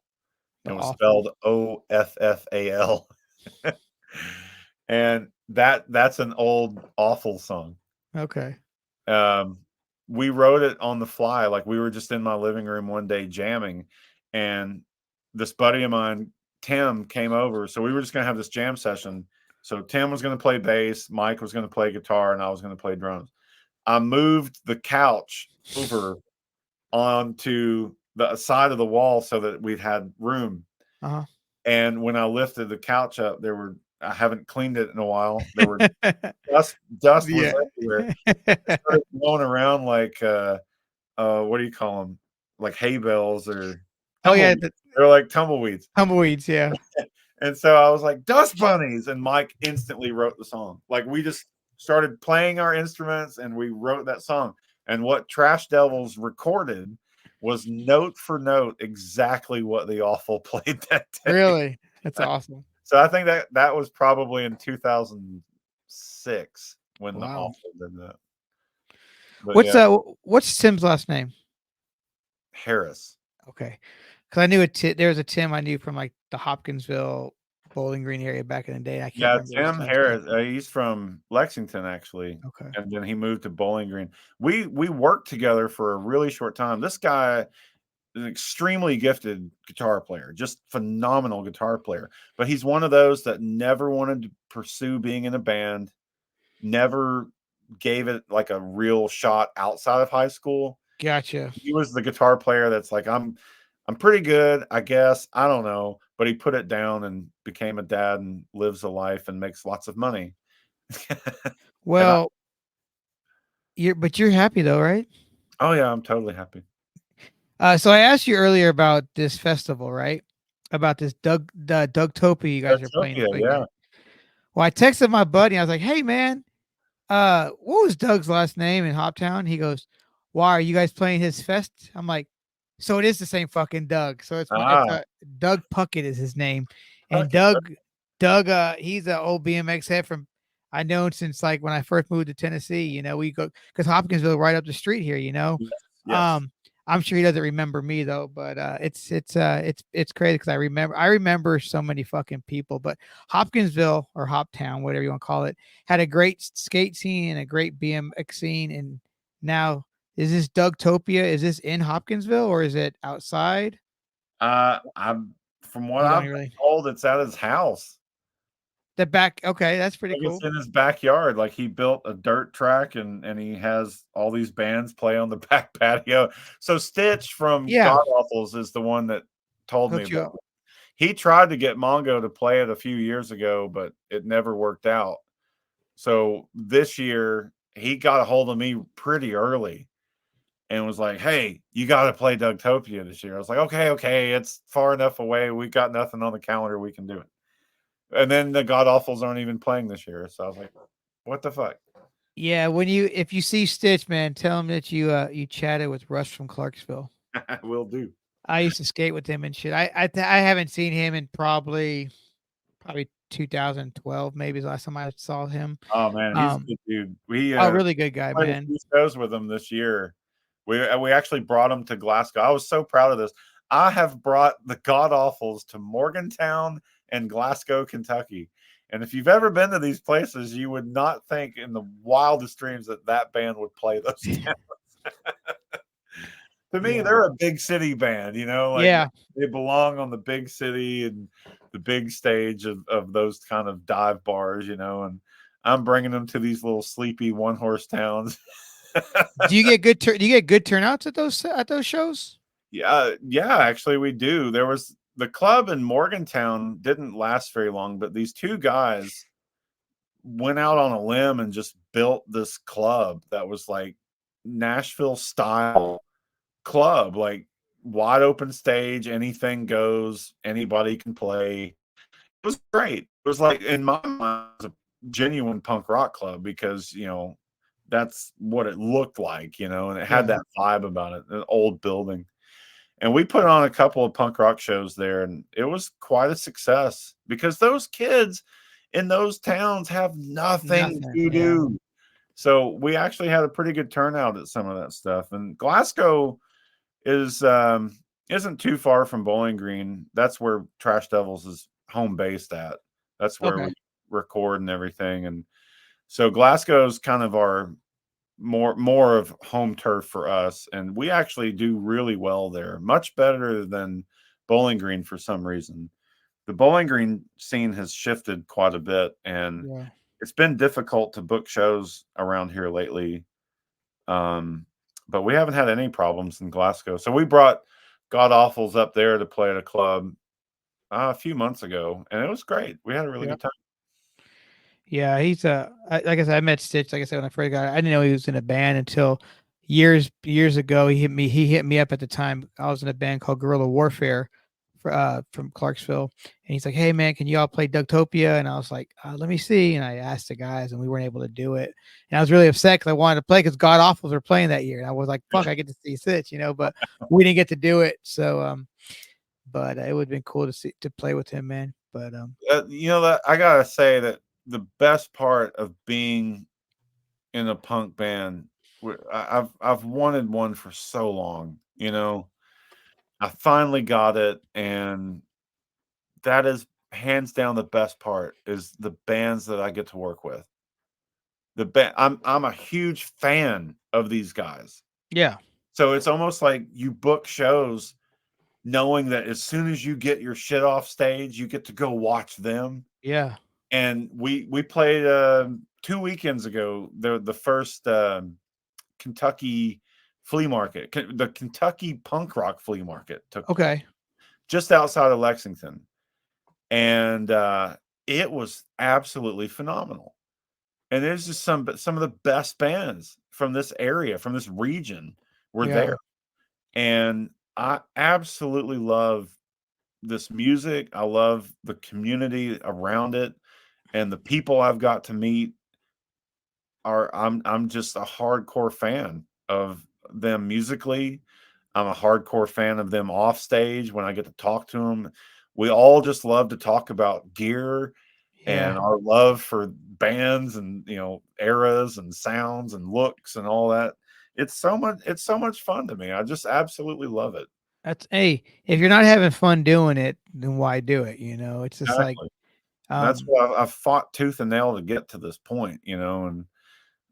The It was Awful. spelled Offal. And that's an old Awful song. Okay. Um, we wrote it on the fly, like, we were just in my living room one day jamming, and this buddy of mine, Tim, came over, so we were just gonna have this jam session. So Tim was gonna play bass, Mike was gonna play guitar, and I was gonna play drums. I moved the couch over onto the side of the wall so that we'd had room, Uh-huh. and when I lifted the couch up, I haven't cleaned it in a while, there were dust was Yeah. everywhere. It started blowing around like, what do you call them? Like hay bales or Oh yeah, tumbleweeds. the They're like tumbleweeds. tumbleweeds, yeah. And so I was like, "Dust bunnies," and Mike instantly wrote the song. Like, we just started playing our instruments and we wrote that song. And what Trash Devils recorded was note for note exactly what the Awful played that day. Really? That's awesome. So I think that was probably in 2006 when the Wow. Awful did that. But What's yeah, what's Tim's last name? Harris. Okay. Because I knew there was a Tim I knew from like the Hopkinsville Bowling Green area back in the day. I can't Yeah, remember his Tim last name. Harris, he's from Lexington, actually, Okay. and then he moved to Bowling Green. We worked together for a really short time. This guy is an extremely gifted guitar player, just phenomenal guitar player, but he's one of those that never wanted to pursue being in a band, never gave it, like, a real shot outside of high school. Gotcha. He was the guitar player that's like, I'm pretty good, I guess. I don't know, but he put it down and became a dad and lives a life and makes lots of money. And Well, you're happy though, right? oh yeah, I'm totally happy. So I asked you earlier about this festival, right? About this Dougtopia you guys are playing Utopia, this yeah. weekend. Well, I texted my buddy. I was like, "Hey, man, what was Doug's last name in Hoptown?" He goes, "Why are you guys playing his fest?" I'm like, "So it is the same fucking Doug. So it's Ah, Doug Puckett is his name, and fuck it. Doug he's an old BMX head from I know him since like when I first moved to Tennessee. You know, we go because Hopkinsville right up the street here. You know, Yes, yes. um, I'm sure he doesn't remember me though, but it's crazy because I remember so many fucking people. But Hopkinsville or Hoptown, whatever you want to call it, had a great skate scene and a great BMX scene. And now, is this Dougtopia? Is this in Hopkinsville or is it outside? I'm from what You I've don't been really told, it's at his house. the back. Okay, that's pretty Like it's cool. in his backyard. Like he built a dirt track and he has all these bands play on the back patio. So Stitch from Yeah, God Awfuls is the one that told me hooked you about up. it. He tried to get Mongo to play it a few years ago, but it never worked out. So this year he got a hold of me pretty early and was like, "Hey, you got to play Dougtopia this year." I was like, "Okay, okay, it's far enough away. We got nothing on the calendar. We can do it." And then the God Awfuls aren't even playing this year, so I was like, "What the fuck?" Yeah, if you see Stitch, man, tell him that you chatted with Russ from Clarksville. Will do. I used to skate with him and shit. I haven't seen him in probably 2012 maybe is the last time I saw him. Oh man, he's a Um, good dude. We oh, really good guy, played a man. few shows with him this year. We actually brought him to Glasgow. I was so proud of this. I have brought the God Awfuls to Morgantown and Glasgow, Kentucky. And if you've ever been to these places, you would not think in the wildest dreams that that band would play those towns. To me, Yeah, they're a big city band, like yeah, they belong on the big city and the big stage of those kind of dive bars, and I'm bringing them to these little sleepy one horse towns. do you get good turnouts at those shows? Yeah, yeah, actually we do. There was the club in Morgantown didn't last very long, but these two guys went out on a limb and just built this club that was like Nashville style club, like wide open stage, anything goes, anybody can play. It was great. It was like in my mind, it was a genuine punk rock club because that's what it looked like, and it had Yeah, that vibe about it, an old building. And we put on a couple of punk rock shows there, and it was quite a success because those kids in those towns have nothing nothing. to Yeah, do. So we actually had a pretty good turnout at some of that stuff. And Glasgow is isn't too far from Bowling Green. That's where Trash Devils is home based at. That's where we okay, record and everything. And so Glasgow's kind of our more of home turf for us, and we actually do really well there, much better than Bowling Green for some reason. The Bowling Green scene has shifted quite a bit, and yeah, it's been difficult to book shows around here lately. Um, but we haven't had any problems in Glasgow. So we brought God Awfuls up there to play at a club a few months ago, and it was great. We had a really yeah. good time. Yeah, like I said, I met Stitch. Like I said, when I first got, I didn't know he was in a band until years ago. He hit me up at the time. I was in a band called Guerrilla Warfare, from Clarksville, and he's like, "Hey man, can you all play Dougtopia?" And I was like, "Let me see." And I asked the guys, and we weren't able to do it. And I was really upset because I wanted to play because God Awfuls were playing that year, and I was like, "Fuck, I get to see Stitch," but we didn't get to do it. So, but it would have been cool to play with him, man. But That I gotta say that the best part of being in a punk band, I've wanted one for so long. I finally got it, and that is hands down the best part is the bands that I get to work with. The band, I'm a huge fan of these guys. yeah, So it's almost like you book shows knowing that as soon as you get your shit off stage, you get to go watch them. yeah, And we played 2 weekends ago. The first Kentucky flea market, the Kentucky punk rock flea market took place okay. just outside of Lexington, and it was absolutely phenomenal. and there's just some of the best bands from this area, from this region, were Yeah. there, and I absolutely love this music. I love the community around it, and the people I've got to meet are I'm just a hardcore fan of them musically. I'm a hardcore fan of them off stage when I get to talk to them. We all just love to talk about gear Yeah. and our love for bands and, eras and sounds and looks and all that. It's so much fun to me. I just absolutely love it. That's hey, if you're not having fun doing it, then why do it? You know, it's just like Exactly. That's um why I've fought tooth and nail to get to this point, and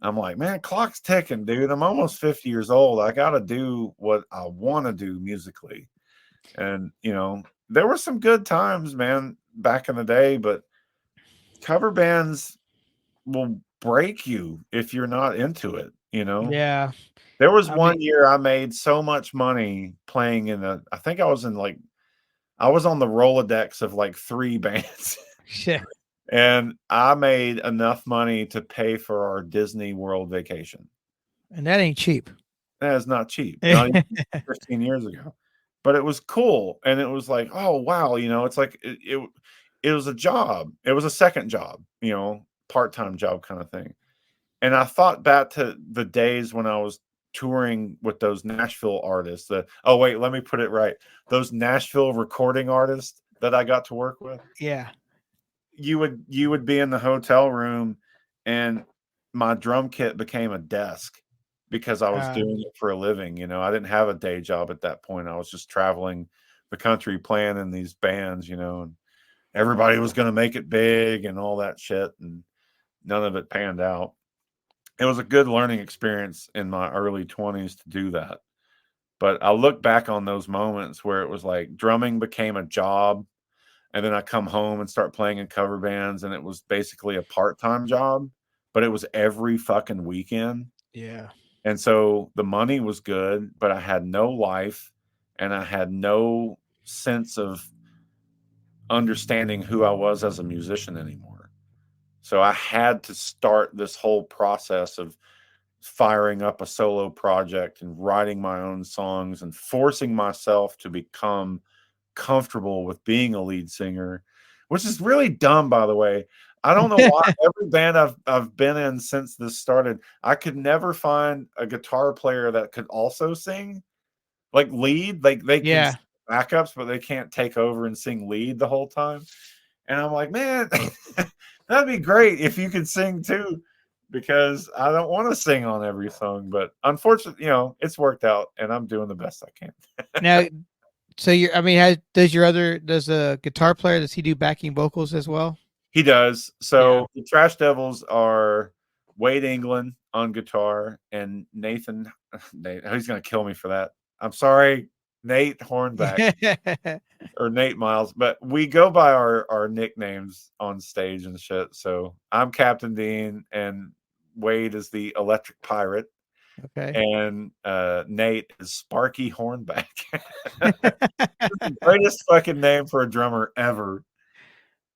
I'm like, man, clock's ticking, dude. I'm almost 50 years old. I got to do what I want to do musically. And, there were some good times, man, back in the day, but cover bands will break you if you're not into it. yeah. There was I mean one year I made so much money playing I think I was on the Rolodex of like 3 bands. shit. And I made enough money to pay for our Disney World vacation. And that ain't cheap. That is not cheap, not even 15 years ago. But it was cool, and it was like, "Oh, wow," it's like it was a job. It was a second job, part-time job kinda thing. And I thought back to the days when I was touring with those Nashville artists, oh, wait, let me put it right. Those Nashville recording artists that I got to work with. Yeah. You would be in the hotel room, and my drum kit became a desk because I was Uh, doing it for a living. I didn't have a day job at that point. I was just traveling the country playing in these bands, and everybody was going to make it big and all that shit, and none of it panned out. It was a good learning experience in my early 20s to do that. But I look back on those moments where it was like drumming became a job, and then I come home and start playing in cover bands, and it was basically a part-time job, but it was every fucking weekend. yeah. And so the money was good, but I had no life, and I had no sense of understanding who I was as a musician anymore. So I had to start this whole process of firing up a solo project and writing my own songs and forcing myself to become comfortable with being a lead singer, which is really dumb, by the way. I don't know why every band I've been in since this started, I could never find a guitar player that could also sing, like lead. Like they can Yeah. sing backups, but they can't take over and sing lead the whole time. And I'm like, man, that'd be great if you could sing too, because I don't want to sing on every song. But unfortunately, it's worked out, and I'm doing the best I can. Now, so I mean, does a guitar player, does he do backing vocals as well? He does. Yeah. So the Trash Devils are Wade England on guitar and Nathan. Nate, he's going to kill me for that. I'm sorry, Nate Hornback or Nate Miles, but we go by our nicknames on stage and shit. So I'm Captain Dean, and Wade is the Electric Pirate, Okay. and Nate is Sparky Hornback. The greatest fucking name for a drummer ever.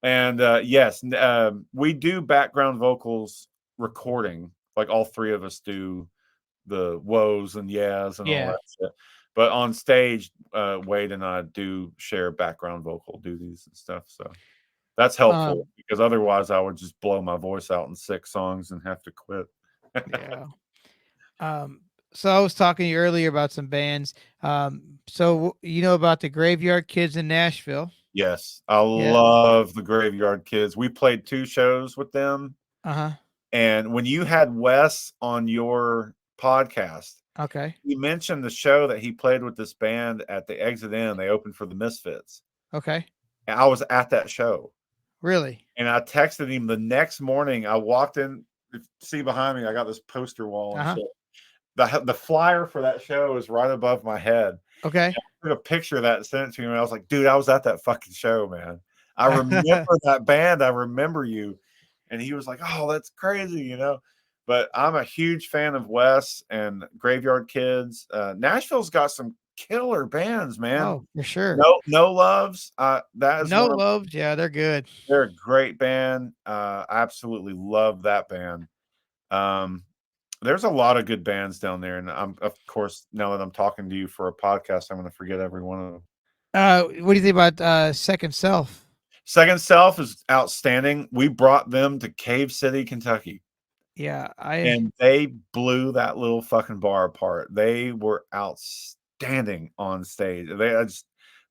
And yes, we do background vocals recording. Like all 3 of us do the woes and yeahs and all Yeah. that shit. But on stage, Wade and I do share background vocal duties and stuff. So that's helpful Um, because otherwise I would just blow my voice out in 6 songs and have to quit. yeah. Um, so I was talking to you earlier about some bands. You know about the Graveyard Kids in Nashville? Yes, I Yeah. love the Graveyard Kids. We played 2 shows with them. Uh-huh. And when you had Wes on your podcast, Okay. he mentioned the show that he played with this band at the Exit Inn. They opened for the Misfits. Okay. And I was at that show. Really? And I texted him the next morning. I walked in, see behind me, I got this poster wall and Uh-huh. shit. The flyer for that show is right above my head. Okay. I took a picture of that and sent it to him. And I was like, dude, I was at that fucking show, man. I remember that band. I remember you. And he was like, oh, that's crazy. But I'm a huge fan of Wes and Graveyard Kids. Nashville's got some killer bands, man. Oh, for sure. No Loves, that is No one of Loves, yeah, they're good. they're a great band. I absolutely love that band. Um, there's a lot of good bands down there, and I'm of course, now that I'm talking to you for a podcast, I'm gonna forget every one of them. What do you think about Second Self? Second Self is outstanding. We brought them to Cave City, Kentucky, Yeah, I and they blew that little fucking bar apart. They were outstanding on stage.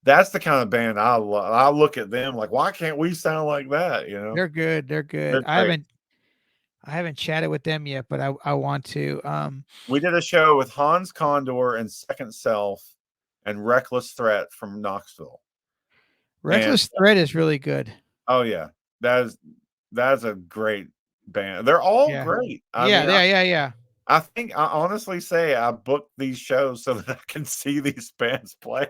That's the kind of band I love. I look at them like, why can't we sound like that? You know, they're good. They're good. they're great. I haven't chatted with them yet, but I want to. We did a show with Hans Condor and Second Self and Reckless Threat from Knoxville. And Reckless Thread is really good. oh yeah, that is that's a great band. They're all Yeah. great. I Yeah, mean, yeah, yeah, yeah. I think I honestly say I booked these shows so that I can see these bands play.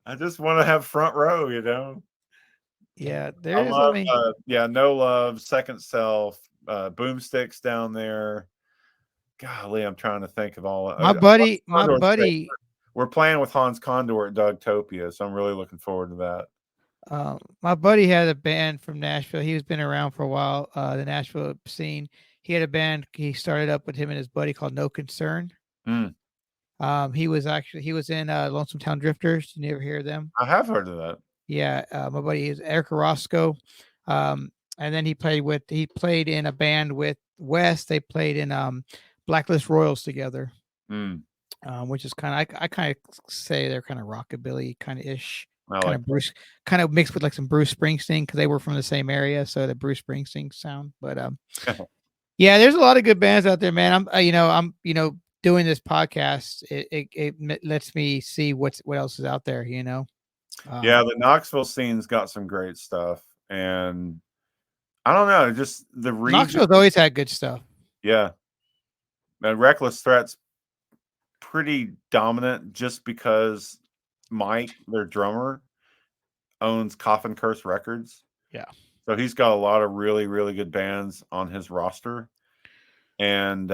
I just want to have front row, you know. Yeah, I there's I love mean, yeah, No Love, Second Self, Boomsticks down there. Golly, I'm trying to think of all my Hans buddy my Condor's great. buddy We're playing with Hans Condor at Dougtopia, so I'm really looking forward to that. my buddy had a band from Nashville. He's been around for a while, the Nashville scene. He had a band he started up with him and his buddy called No Concern. Mm, He was in Lonesome Town Drifters. You never hear of them? I have heard of that. Yeah, my buddy is Eric Orozco. And then he played in a band with Wes. They played in Blacklist Royals together. Mm, Which is kind of I kind of say they're kind of rockabilly kind of ish, I kind like of Bruce, kind of mixed with like some Bruce Springsteen because they were from the same area, so the Bruce Springsteen sound. But that. yeah, there's a lot of good bands out there, man. I'm doing this podcast. Lets me see what else is out there. Yeah, Um, the Knoxville scene's got some great stuff, and I don't know, just the region. Knoxville's always had good stuff. Yeah, and Reckless Threat's pretty dominant just because Mike, their drummer, owns Coffin Curse Records. Yeah, So he's got a lot of really, really good bands on his roster, and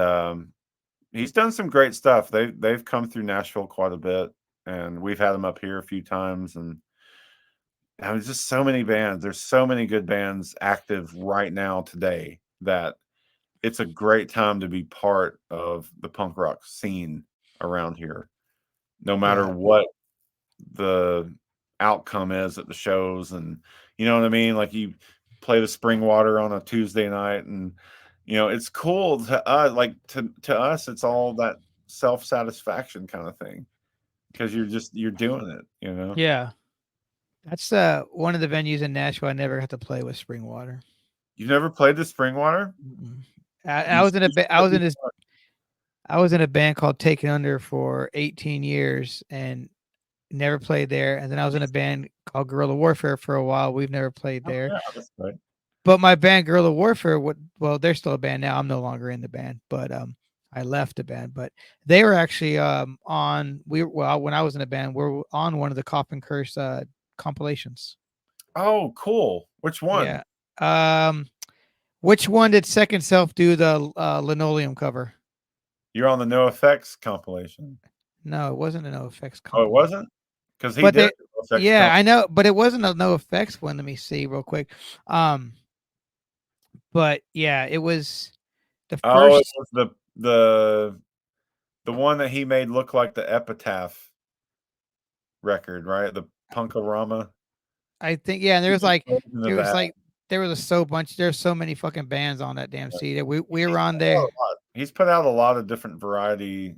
he's done some great stuff. They've come through Nashville quite a bit, and we've had them up here a few times. And I mean, just so many bands. There's so many good bands active right now today that it's a great time to be part of the punk rock scene around here. No matter yeah, what the outcome is at the shows, and you know what I mean? Like you play the Spring Water on a Tuesday night, and it's cool to us. Like to us, it's all that self-satisfaction kind of thing because you're doing it, you know. yeah. That's one of the venues in Nashville I never got to play with Spring Water. You've never played the Spring Water? Mm-mm. You I was in a ba- I was in a band called Taken Under for 18 years and never played there. And then I was in a band called Guerrilla Warfare for a while. We've never played Oh, there. yeah, that's right. But my band Guerrilla Warfare, well, they're still a band now. I'm no longer in the band, but I left the band. But they were actually when I was in the band, we were on one of the Coffin Curse compilations. Oh, cool. Which one? Yeah. Um, which one did Second Self do the Linoleum cover? You're on the No Effects compilation. No, it wasn't a No Effects Oh, it compilation. wasn't? Because he But did they, a No Effects yeah, comp. I know, but it wasn't a No Effects one. Let me see real quick. Um, but yeah, it was the Oh, it first. was the one that he made look like the Epitaph record, right? The Punkorama. I think yeah, and He just played into there was that. like there was a so bunch. There's so many fucking bands on that damn CD. We were He's on put out there. a lot. He's put out a lot of different variety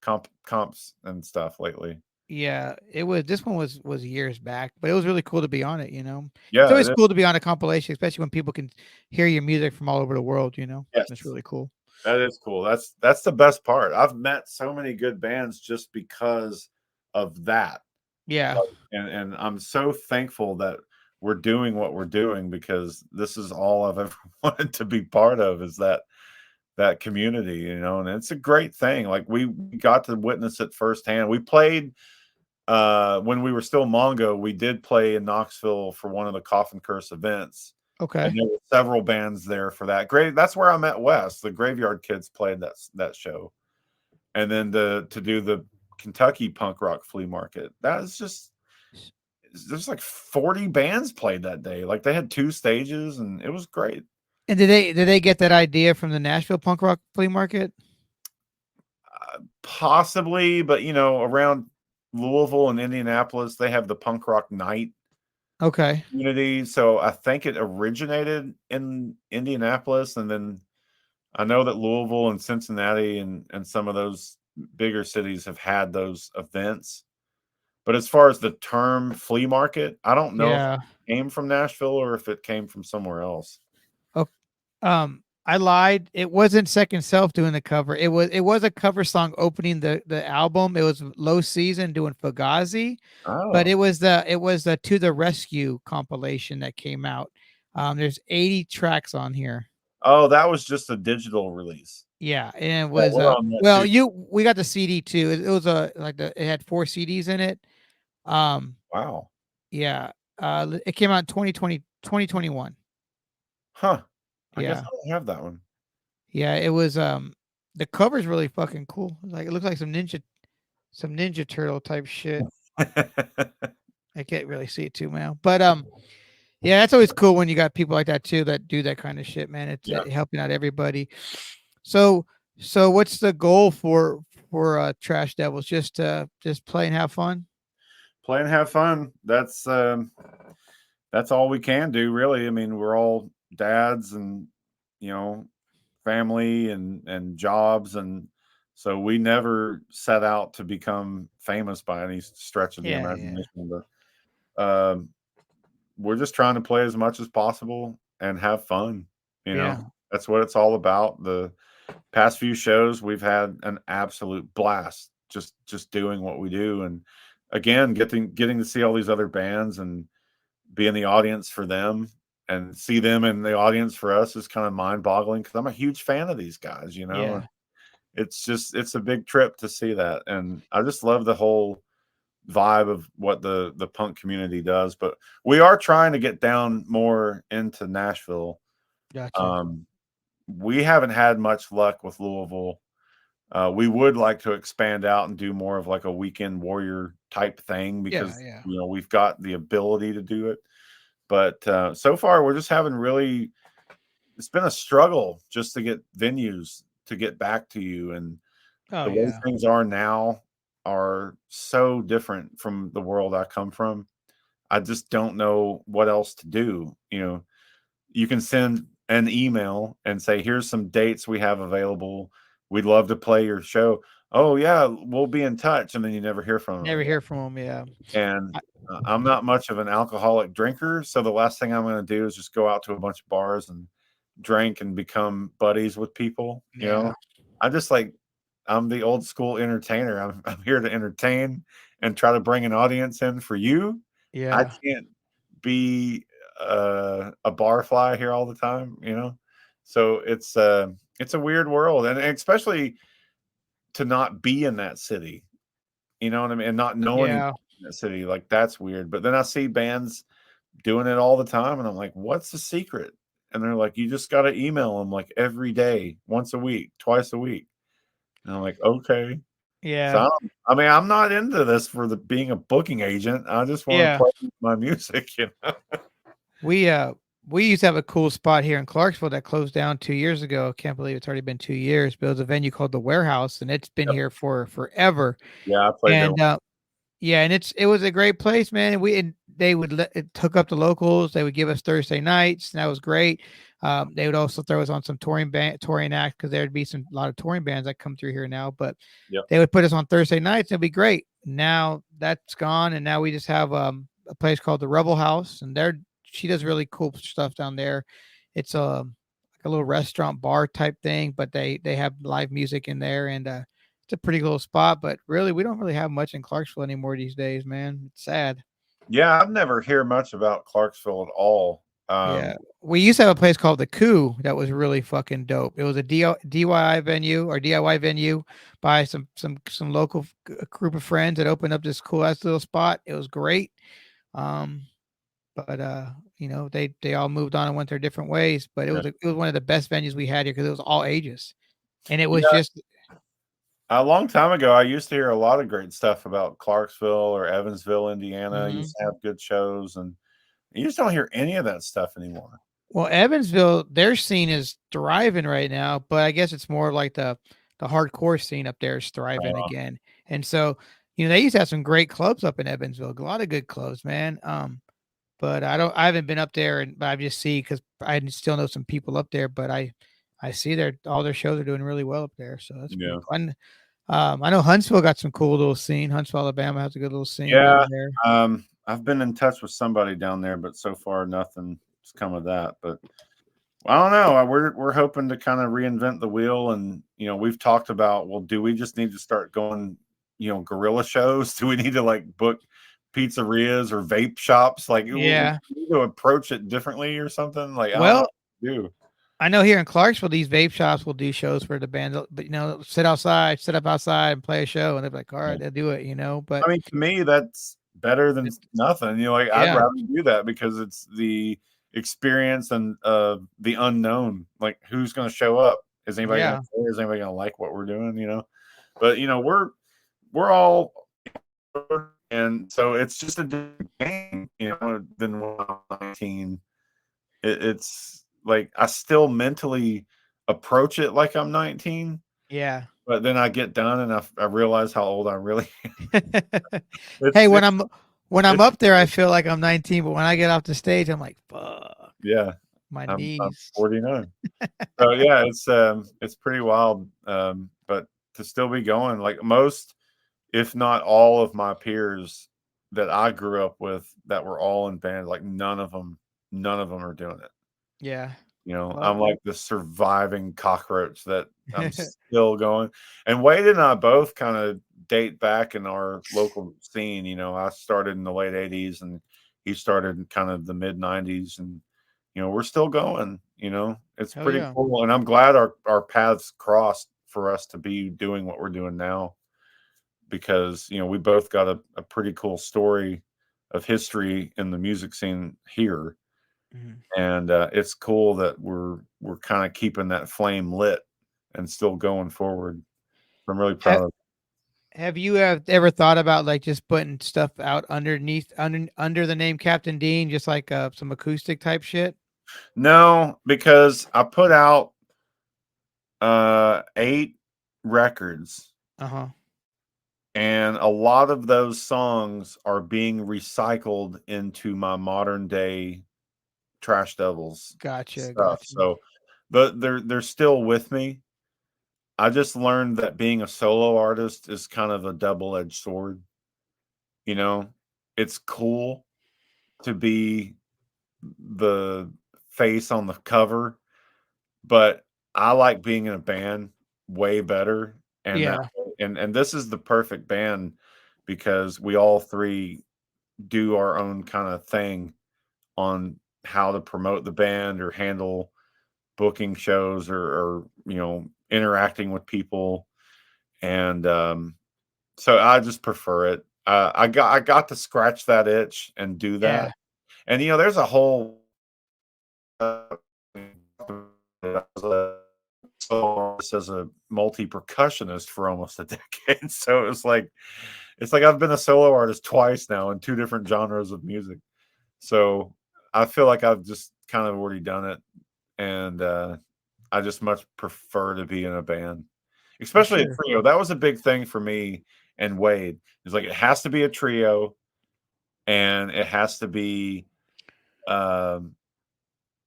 comps and stuff lately. Yeah, it was. This one was years back, but it was really cool to be on it. It's Yeah, it always is. cool to be on a compilation, especially when people can hear your music from all over the world. That's Yes. really cool. That is cool. That's the best part. I've met so many good bands just because of that. Yeah, Like, and I'm so thankful that we're doing what we're doing because this is all I've ever wanted to be part of is that community, and it's a great thing. Like we got to witness it firsthand. We played when we were still Mongo, we did play in Knoxville for one of the Coffin Curse events. And okay. there were several bands there for that. Great. That's where I met Wes. The Graveyard Kids played that show. and then to do the Kentucky punk rock flea market. That is just there's like 40 bands played that day. Like they had two stages and it was great. And did they get that idea from the Nashville punk rock flea market? Possibly, but around Louisville and Indianapolis, they have the punk rock night Okay. community. So I think it originated in Indianapolis, and then I know that Louisville and Cincinnati and some of those bigger cities have had those events. But as far as the term flea market, I don't know if Yeah. it came from Nashville or if it came from somewhere else. Oh, I lied. It wasn't Second Self doing the cover. It was a cover song opening the album. It was Low Season doing Fugazi, but Oh. it was the To the Rescue compilation that came out. There's 80 tracks on here. Oh, that was just a digital release. Yeah, and it Yeah, was we're on that well, too. we got the CD too. It was it had 4 CDs in it. Um Wow. yeah, it came out in 2021. Huh. I guess Yeah. I don't have that one. Yeah, it was the cover's really fucking cool. Like it looks like some Ninja Turtle type shit. I can't really see it too well. But yeah, that's always cool when you got people like that too that do that kind of shit, man. It's Yeah. helping out everybody. So so what's the goal for Trash Devils? Just play and have fun? Play and have fun. That's all we can do, really. I mean, we're all dads and you know family and jobs, and so we never set out to become famous by any stretch of the Yeah, yeah. imagination. But we're just trying to play as much as possible and have fun. You Yeah. know, that's what it's all about. The past few shows, we've had an absolute blast just doing what we do, and again, getting to see all these other bands and be in the audience for them and see them in the audience for us is kind of mind-boggling because I'm a huge fan of these guys, and Yeah. it's a big trip to see that, and I just love the whole vibe of what the punk community does. But we are trying to get down more into Nashville. Gotcha. um we haven't had much luck with Louisville. We would like to expand out and do more of like a weekend warrior type thing Yeah, because yeah. we've got the ability to do it. But so far, we're just having really. It's been a struggle just to get venues to get back to you, and Oh the way yeah. things are now are so different from the world I come from. I just don't know what else to do. You can send an email and say, "Here's some dates we have available. We'd love to play your show." Oh yeah, we'll be in touch, and then you never hear from them Never again. hear from them. Yeah. And I, I'm not much of an alcoholic drinker, so the last thing I'm going to do is just go out to a bunch of bars and drink and become buddies with people. yeah. I'm just like I'm the old school entertainer. I'm here to entertain and try to bring an audience in for you. I Yeah. can't be a barfly here all the time. So it's a weird world, and especially to not be in that city. You know what I mean? And not know anyone Yeah. in that city, like that's weird. But then I see bands doing it all the time, and I'm like, what's the secret? And they're like, you just got to email them like every day, once a week, twice a week. And I'm like, okay. So Yeah. I mean, I'm not into this for the being a booking agent. I just want to Yeah. play my music. We uh we used to have a cool spot here in Clarksville that closed down 2 years ago. I can't believe it's already been 2 years, but it was a venue called the Warehouse, and it's been Yep. here for forever. Yeah, I played there. And yeah, and it was a great place, man. And they would hook up the locals. They would give us Thursday nights, and that was great. They would also throw us on some touring act because there'd be a lot of touring bands that come through here now. But Yep. they would put us on Thursday nights. And it'd be great. Now that's gone, and now we just have a place called the Rebel House, and she does really cool stuff down there. It's like a little restaurant bar type thing, but they have live music in there, and it's a pretty cool spot. But really, we don't really have much in Clarksville anymore these days, man. It's sad. Yeah, I've never hear much about Clarksville at all. Yeah, we used to have a place called the Coup that was really fucking dope. It was a DIY venue or DIY venue by some local group of friends that opened up this cool ass little spot. It was great. Um, but they all moved on and went their different ways. But it Yeah. was one of the best venues we had here because it was all ages, and it was Yeah, just A long time ago, I used to hear a lot of great stuff about Clarksville or Evansville, Indiana. Hmm. Used to have good shows, and you just don't hear any of that stuff anymore. Well, Evansville, their scene is thriving right now, but I guess it's more like the hardcore scene up there is thriving Uh, again. And so, they used to have some great clubs up in Evansville, a lot of good clubs, man. But I haven't been up there, and but I just see because I still know some people up there, but I see all their shows are doing really well up there, so that's pretty yeah, cool. And, I know Huntsville got some cool little scene. Huntsville, Alabama has a good little scene down yeah. there. I've been in touch with somebody down there, but so far nothing's come of that. But I don't know. We're hoping to kind of reinvent the wheel, and we've talked about, well, do we just need to start going, guerrilla shows? Do we need to like book pizzerias or vape shops? Like, we Yeah. need to approach it differently or something. Like, I don't know Well, what to do. I know here in Clarksville, these vape shops will do shows for the band, but sit outside, sit up outside and play a show, and they're like, all right, they'll do it, But I mean, to me, that's better than it- nothing. Like, I'd yeah, rather do that because it's the experience and the unknown. Like, who's going to show up? Is anybody going yeah, to care? Is anybody going to like what we're doing? But we're all, and so it's just a different game, than when I was 19. It's like I still mentally approach it like I'm 19, yeah. but then I get done and I realize how old I really am. Hey, It's when I'm it's up there, I feel like I'm 19, but when I get off the stage, I'm like, fuck, yeah. my I'm knees. 49. So yeah, it's pretty wild. But to still be going, like most, if not all of my peers that I grew up with that were all in bands, like none of them are doing it. Yeah. I'm Well, like the surviving cockroach that I'm still going. And Wade and I both kind of date back in our local scene. I started in the late 80s and he started in kind of the mid 90s. And, we're still going. It's hell pretty yeah. cool. And I'm glad our paths crossed for us to be doing what we're doing now because, we both got a pretty cool story of history in the music scene here, Mhm. and it's cool that we're kind of keeping that flame lit and still going forward. I'm really Ha- proud of. Have you ever thought about like just putting stuff out under the name Captain Dean, just like some acoustic type shit? No, because I put out 8 records, Uh huh. and a lot of those songs are being recycled into my modern day Trash Devils Gotcha. stuff. Gotcha. So, but they're still with me. I just learned that being a solo artist is kind of a double-edged sword. You know, it's cool to be the face on the cover, but I like being in a band way better. And that Yeah. and this is the perfect band because we all three do our own kind of thing on how to promote the band or handle booking shows or interacting with people. And so I just prefer it. I got to scratch that itch and do that. Yeah. And there's a whole soloist as a multi percussionist for almost a decade. So it's like I've been a solo artist twice now in 2 different genres of music. So I feel like I've just kind of already done it, and I just much prefer to be in a band, For especially a sure. trio. That was a big thing for me and Wade. It's like it has to be a trio, and it has to be um,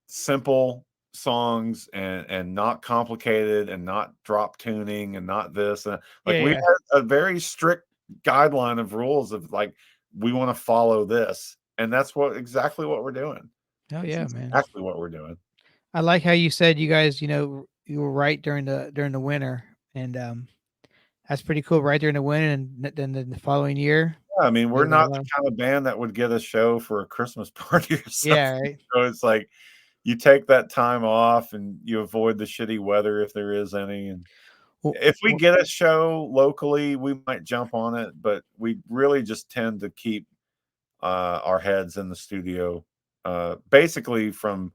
simple songs and not complicated and not drop tuning and not this. Like Yeah. we Yeah. had a very strict guideline of rules of like we want to follow this, and that's exactly what we're doing. Oh It's yeah, man. exactly what we're doing. I like how you said you guys, you were right during the winter, and that's pretty cool. Right during the winter, and then the following year, Yeah, I mean, we're you got a not the lot. kind of band that would get a show for a Christmas party or Yeah. something. Right. So it's like you take that time off and you avoid the shitty weather if there is any. And Well, if we well, get a show locally, we might jump on it, but we really just tend to keep our heads in the studio, basically from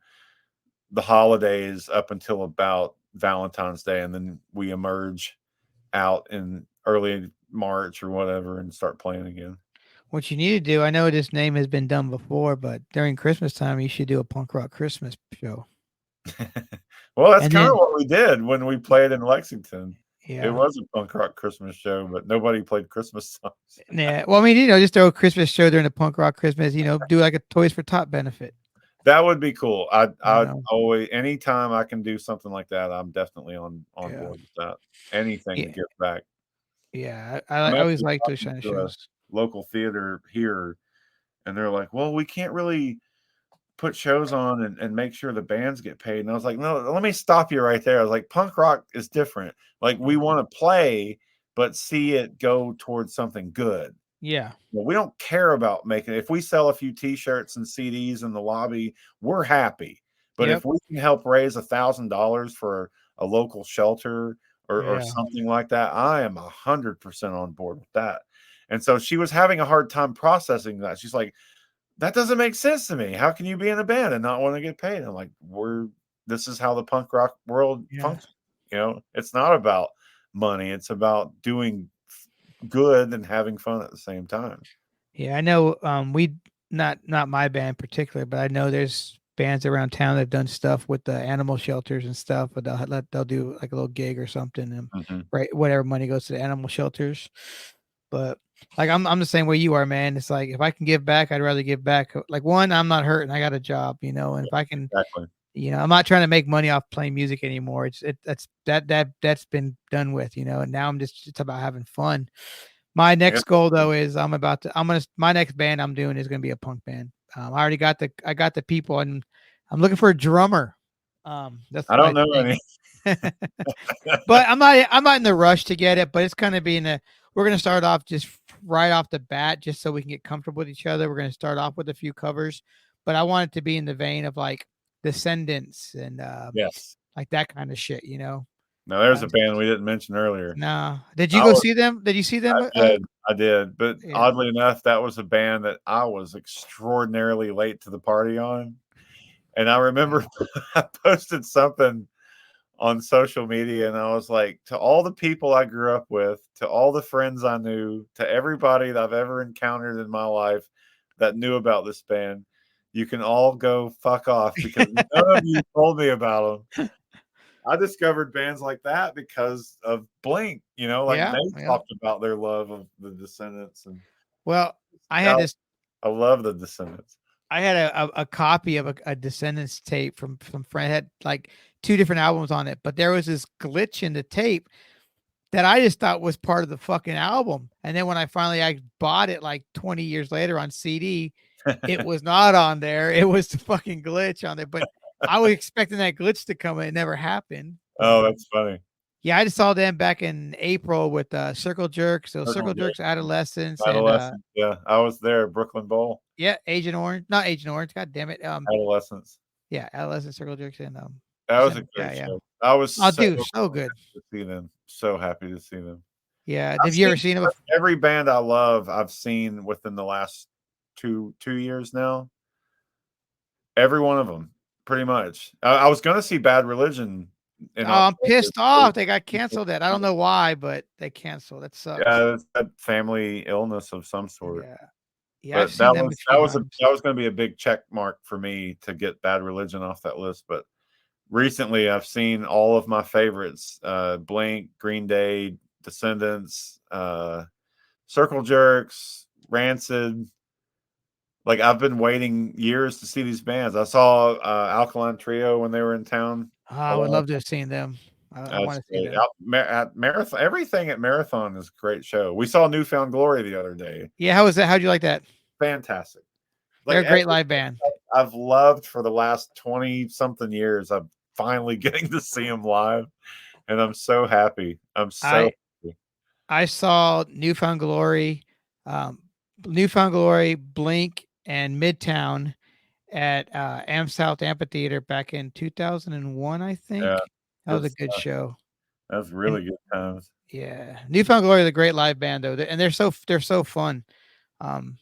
the holidays up until about Valentine's Day, and then we emerge out in early March or whatever and start playing again. What you need to do, I know this name has been done before, but during Christmas time, you should do a punk rock Christmas show. Well, that's And kind of then, what we did when we played in Lexington. It yeah, was a punk rock Christmas show, but nobody played Christmas songs. yeah. Well, I mean, just throw a Christmas show during the punk rock Christmas. Do like a Toys for Tot benefit. That would be cool. You I'd know, always anytime I can do something like that, I'm definitely on yeah, board with that. Anything to yeah, give back. yeah. I'm I always actually like those talking kind of to a shows. local theater here, and they're like, "Well, we can't really put shows on and make sure the bands get paid." And I was like, "No, let me stop you right there." I was like, "Punk rock is different. Like we Mhm. want to play, but see it go towards something good. Yeah. Well, we don't care about making if we sell a few t-shirts and CDs in the lobby, we're happy. But if Yep. we can help raise $1,000 for a local shelter or Yeah. something like that, I am 100% on board with that." And so she was having a hard time processing that. She's like, "That doesn't make sense to me. How can you be in a band and not want to get paid?" I'm like, this is how the punk rock world Yeah. functions. It's not about money. It's about doing good and having fun at the same time. Yeah. I know. We not my band in particular, but I know there's bands around town that have done stuff with the animal shelters and stuff. But they'll do like a little gig or something, and Mhm. right, whatever money goes to the animal shelters. But like I'm the same way you are, man. It's like if I can give back, I'd rather give back. Like one, I'm not hurting. I got a job, and if I can, Exactly. I'm not trying to make money off playing music anymore. That's been done with, and now it's about having fun. My Yep. next goal though is my next band I'm doing is gonna be a punk band. I already got the people, and I'm looking for a drummer. That's I my don't know thing. any. But I'm not in the rush to get it, but it's gonna be we're gonna start off just right off the bat, just so we can get comfortable with each other. We're gonna start off with a few covers, but I want it to be in the vein of like Descendants and Yes. like that kind of shit. Now there's Uh, a band we didn't mention earlier. no, did you I go was see them? Did you see them? I did, I did, but Yeah. oddly enough, that was a band that I was extraordinarily late to the party on, and I remember I posted something on social media, and I was like, "To all the people I grew up with, to all the friends I knew, to everybody that I've ever encountered in my life that knew about this band, you can all go fuck off because none of you told me about them." I discovered bands like that because of Blink, like Yeah, they yeah. talked about their love of the Descendants, and Well, I had I, this. I love the Descendants. I had a copy of a Descendants tape from friend had like two different albums on it, but there was this glitch in the tape that I just thought was part of the fucking album. And then when I bought it like 20 years later on CD, it was not on there. It was the fucking glitch on there. But I was expecting that glitch to come and it never happened. But Oh, that's funny. yeah, I just saw them back in April with Circle Jerks. So Circle Circle Jerk, Jerks, Adolescence, and Adolescence. Yeah, I was there. Brooklyn Bowl, yeah, Agent Orange. Not Agent Orange. God damn it. Adolescence. Yeah, Adolescence, Circle Jerks, and That was a Descendants. Yeah, great yeah. show. I was Oh, so dude, so happy good. to see them. So happy to see them. Yeah. I've Have you seen ever seen them? every band I love. I've seen within the last two years now. Every one of them, pretty much. I was going to see Bad Religion in Oh, I'm October. pissed off. They got canceled. That I don't know why, but they canceled. That sucks. Yeah, it's that family illness of some sort. Yeah, yeah. I've But seen them a few times. that was gonna be a big check mark for me to get Bad Religion off that list, but recently I've seen all of my favorites, Blink, Green Day, Descendants, Circle Jerks, Rancid. Like, I've been waiting years to see these bands. I saw, Alkaline Trio when they were in town Oh, a I would lot. love to have seen them. I want That's to see great. them. At Marathon everything at Marathon is a great show. We saw Newfound Glory the other day. Yeah, how was that? How'd you like that? Fantastic. They're Like a great everything live band. I've loved for the last 20 something years, I'm finally getting to see them live, and I'm so happy. I'm so I happy. I saw um, Newfound Glory, Blink, and Midtown at Am South Amphitheater back in 2001. I Yeah, think that was good a good stuff. show. That's And really good times. yeah, Newfound Glory is a great live band though, and they're so fun. Um,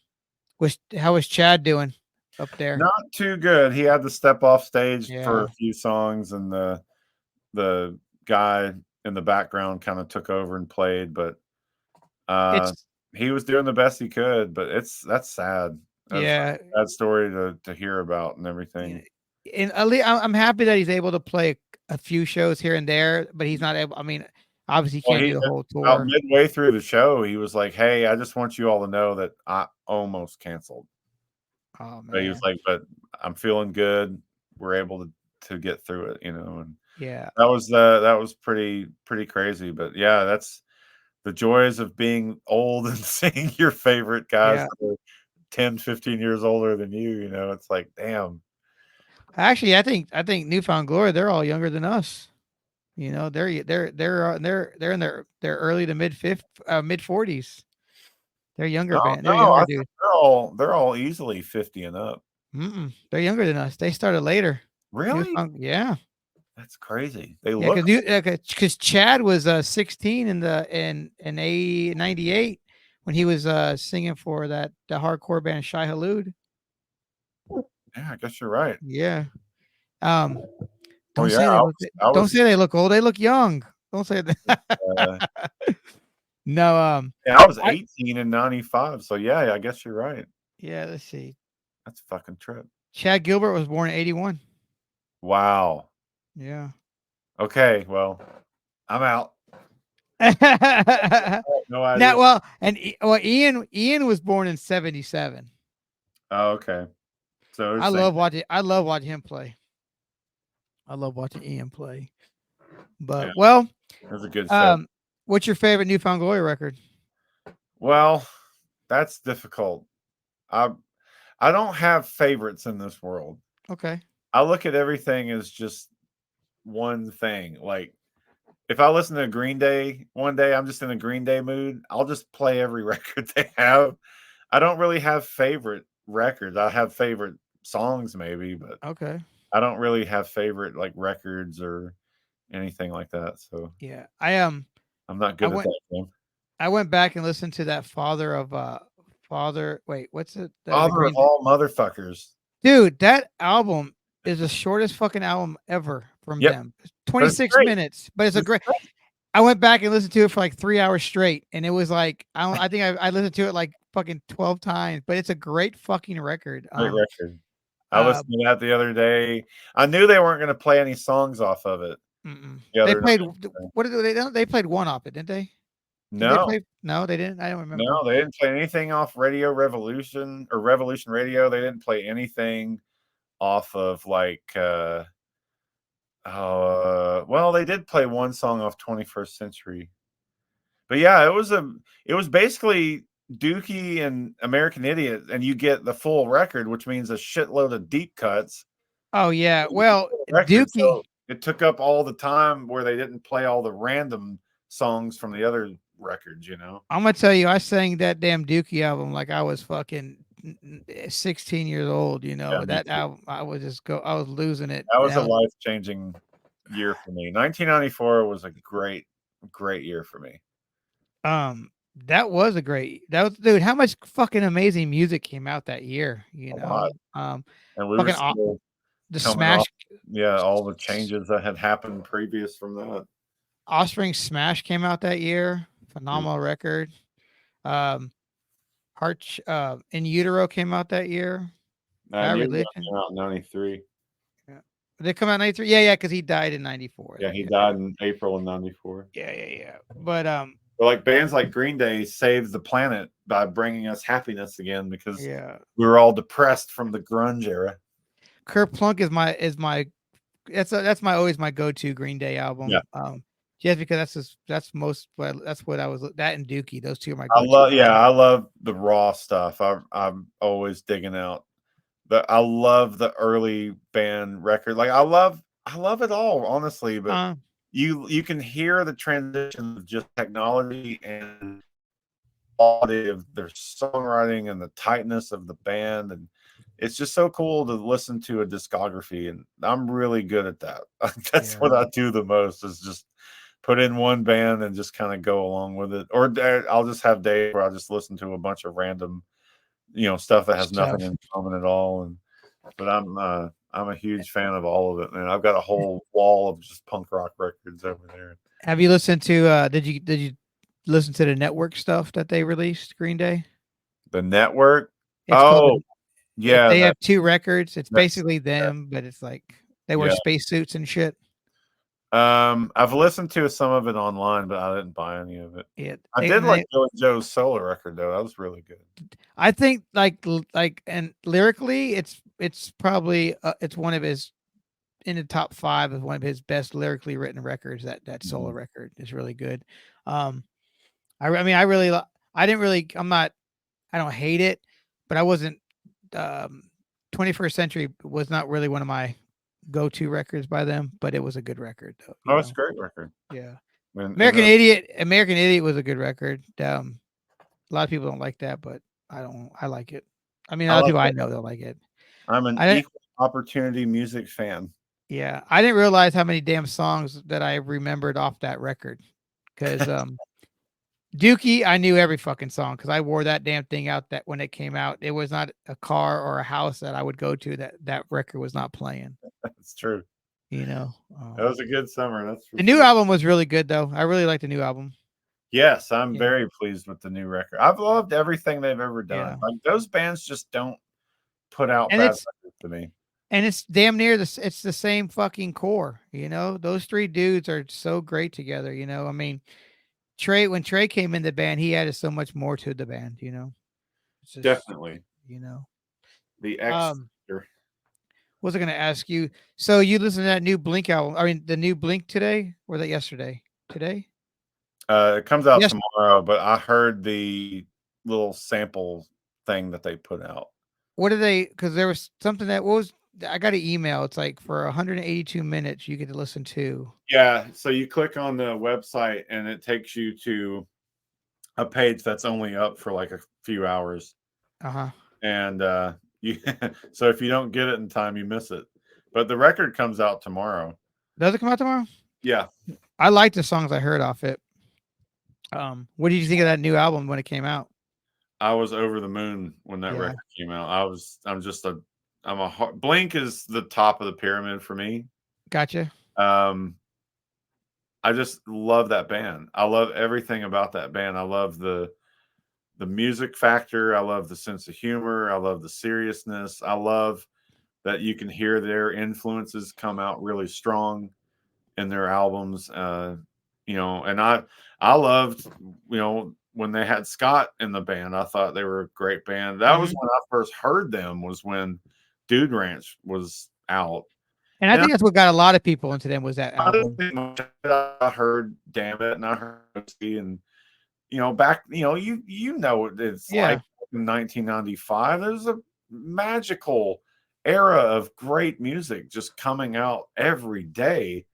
how was Chad doing up there? Not too good. He had to step off stage for Yeah, a few songs, and the guy in the background kind of took over and played, but uh, It's he was doing the best he could. But that's sad. That's yeah, a sad story to hear about and you know, everything. and at least I'm happy that he's able to play a few shows here and there, but he's not able. I mean, obviously, he Well, can't he do the whole about tour. midway through the show, he was like, "Hey, I just want you all to know that I almost canceled." Oh But he was man, like, "But I'm feeling good. We're able to get through it," and yeah, that was pretty crazy. But yeah, that's the joys of being old and seeing your favorite guys yeah. that are 10, 15 years older than you. It's like, damn. Actually, I think Newfound Glory, they're all younger than us. You know, they're in their early to mid 40s. They're younger No, band. They're no, I younger think dude. they're all easily 50 and up. They're younger than us. They started later. Really? Newfound, yeah, That's crazy. They yeah, look because Chad was 16 in a 98 when he was singing for the hardcore band Shai Halud. yeah, I guess you're right. Yeah. Um, Oh don't yeah, say they look. I Don't was say they look old. They look young. Don't say uh, that. No. yeah, I was I 18 in 95. So yeah, I guess you're right. yeah. Let's see. That's a fucking trip. Chad Gilbert was born in 81. Wow. Yeah. Okay, well, I'm out. No Now, idea. well, Ian was born in 77. Oh, okay. So same. I love watching him play. I love watching Ian play. Yeah, But well, that's a good show. um, what's your favorite Newfound Glory record? Well, that's difficult. I I don't have favorites in this world. Okay. I look at everything as just one thing. Like if I listen to Green Day one day, I'm just in a Green Day mood. I'll just play every record they have. I don't really have favorite records. I have favorite songs maybe, but Okay. I don't really have favorite like records or anything like that. So Yeah. I'm not I good at went that game. I went back and listened to that Father wait, what's it? The Father of Green all motherfuckers. Dude, that album is the shortest fucking album ever from Yep. them. It's But it's 26 great. minutes, but it's a It's great. a I went back and listened to it for like 3 hours straight, and it was like I think I listened to it like fucking 12 times, but it's a great fucking record. great record. I Uh, listened to that the other day. I knew they weren't going to play any songs off of it the they other played night. what did they played one off it, didn't they? Did they No, play? No, they didn't. I don't remember. no, they didn't play anything off Radio Revolution or Revolution Radio. They didn't play anything off of like well, they did play one song off 21st Century. But yeah, it was basically Dookie and American Idiot, and you get the full record, which means a shitload of deep cuts. Oh yeah, well, Record, Dookie. so it took up all the time where they didn't play all the random songs from the other records. I'm gonna tell you, I sang that damn Dookie album like I was fucking 16 years old. You Yeah, know me that too. album, I was losing it. That was a life-changing year for me. 1994 was a great year for me. Um, that was a great. That was dude. How much fucking amazing music came out that year? A lot. And we were Fucking still the coming off, Smash yeah, all the changes that had happened previous from that. Offspring Smash came out that year. Yeah. Phenomenal record. Um, In Utero came out that year. Bad You Religion. came out in 93. Yeah. Did it come out in 93? Yeah, yeah, because he died in 94. Yeah, he Yeah, died in April of 94. yeah, yeah, yeah. But But like bands like Green Day saved the planet by bringing us happiness again because yeah. we were all depressed from the grunge era. Kurt Plunk is my that's my always my go-to Green Day Yeah. album. Just because that's what I was that and Dookie. Those two are my I go-to. love yeah, I love the raw stuff. I'm always digging out. I love the early band record. Like I love it all, honestly, but Uh, you can hear the transition of just technology and quality of their songwriting and the tightness of the band, and it's just so cool to listen to a discography, and I'm really good at that. That's yeah, what I do the most is just put in one band and just kind of go along with it. Or I'll just have days where I just listen to a bunch of random stuff that has nothing stuff. in common at all. But I'm I'm a huge fan of all of it, man. I've got a whole wall of just punk rock records over there. Have you listened to did you listen to the network stuff that they released, Green Day? The Network. It's called Oh, yeah, they have 2 records. It's that's basically them, but it's like they wear yeah. spacesuits and shit. I've listened to some of it online, but I didn't buy any of it. It I they did and like they Billy Joe's solo record though. That was really good. I think like and lyrically it's probably it's one of his in the top 5 of one of his best lyrically written records. That solo Mhm. record is really good. Um I mean I didn't really I don't hate it, but I wasn't 21st Century was not really one of my go-to records by them, but it was a good record though, you Oh, it's a know. great record. Yeah. And the American Idiot was a good record. A lot of people don't like that, but I don't. I like it. I mean, a I lot of like people I it. know don't like it. I'm an I didn't. equal opportunity music fan. Yeah, I didn't realize how many damn songs that I remembered off that record. Because Dookie, I knew every fucking song because I wore that damn thing out. That when it came out, it was not a car or a house that I would go to that record was not playing. It's true. You know, That was a good summer, that's for the new sure. album was really good though. I really like the new album. Yes, I'm Yeah, very pleased with the new record. I've loved everything they've ever done. yeah, Like those bands just don't put out and bad it's records to me. damn near it's the same fucking core, you know? Those 3 dudes are so great together, you know? I mean, when Trey came in the band, he added so much more to the band, you know? It's just, Definitely. you know. The X Um, Factor. what was I gonna ask you? So you listened to that new Blink album? I mean, the new Blink today or that yesterday? Today? It comes out Yes. tomorrow, but I heard the little sample thing that they put out. What are they? Because there was something that what was I got an email. It's like for 182 minutes you get to listen to. Yeah, so you click on the website and it takes you to a page that's only up for like a few hours. Uh huh. And you so if you don't get it in time, you miss it. But the record comes out tomorrow. Does it come out tomorrow? Yeah, I like the songs I heard off it. What did you think of that new album when it came out? I was over the moon when that Yeah, record came out. Blink is the top of the pyramid for me. gotcha. Um, I just love that band. I love everything about that band. I love the music factor. I love the sense of humor. I love the seriousness. I love that you can hear their influences come out really strong in their albums. And I loved, when they had Scott in the band. I thought they were a great band. That was Mhm. when I first heard them. Was when Dude Ranch was out, And I and think that's what got a lot of people into them was that I didn't album. think much. I heard "Damn It" and I heard "Whiskey," and back, what it's like Yeah, in 1995. There's a magical era of great music just coming out every day.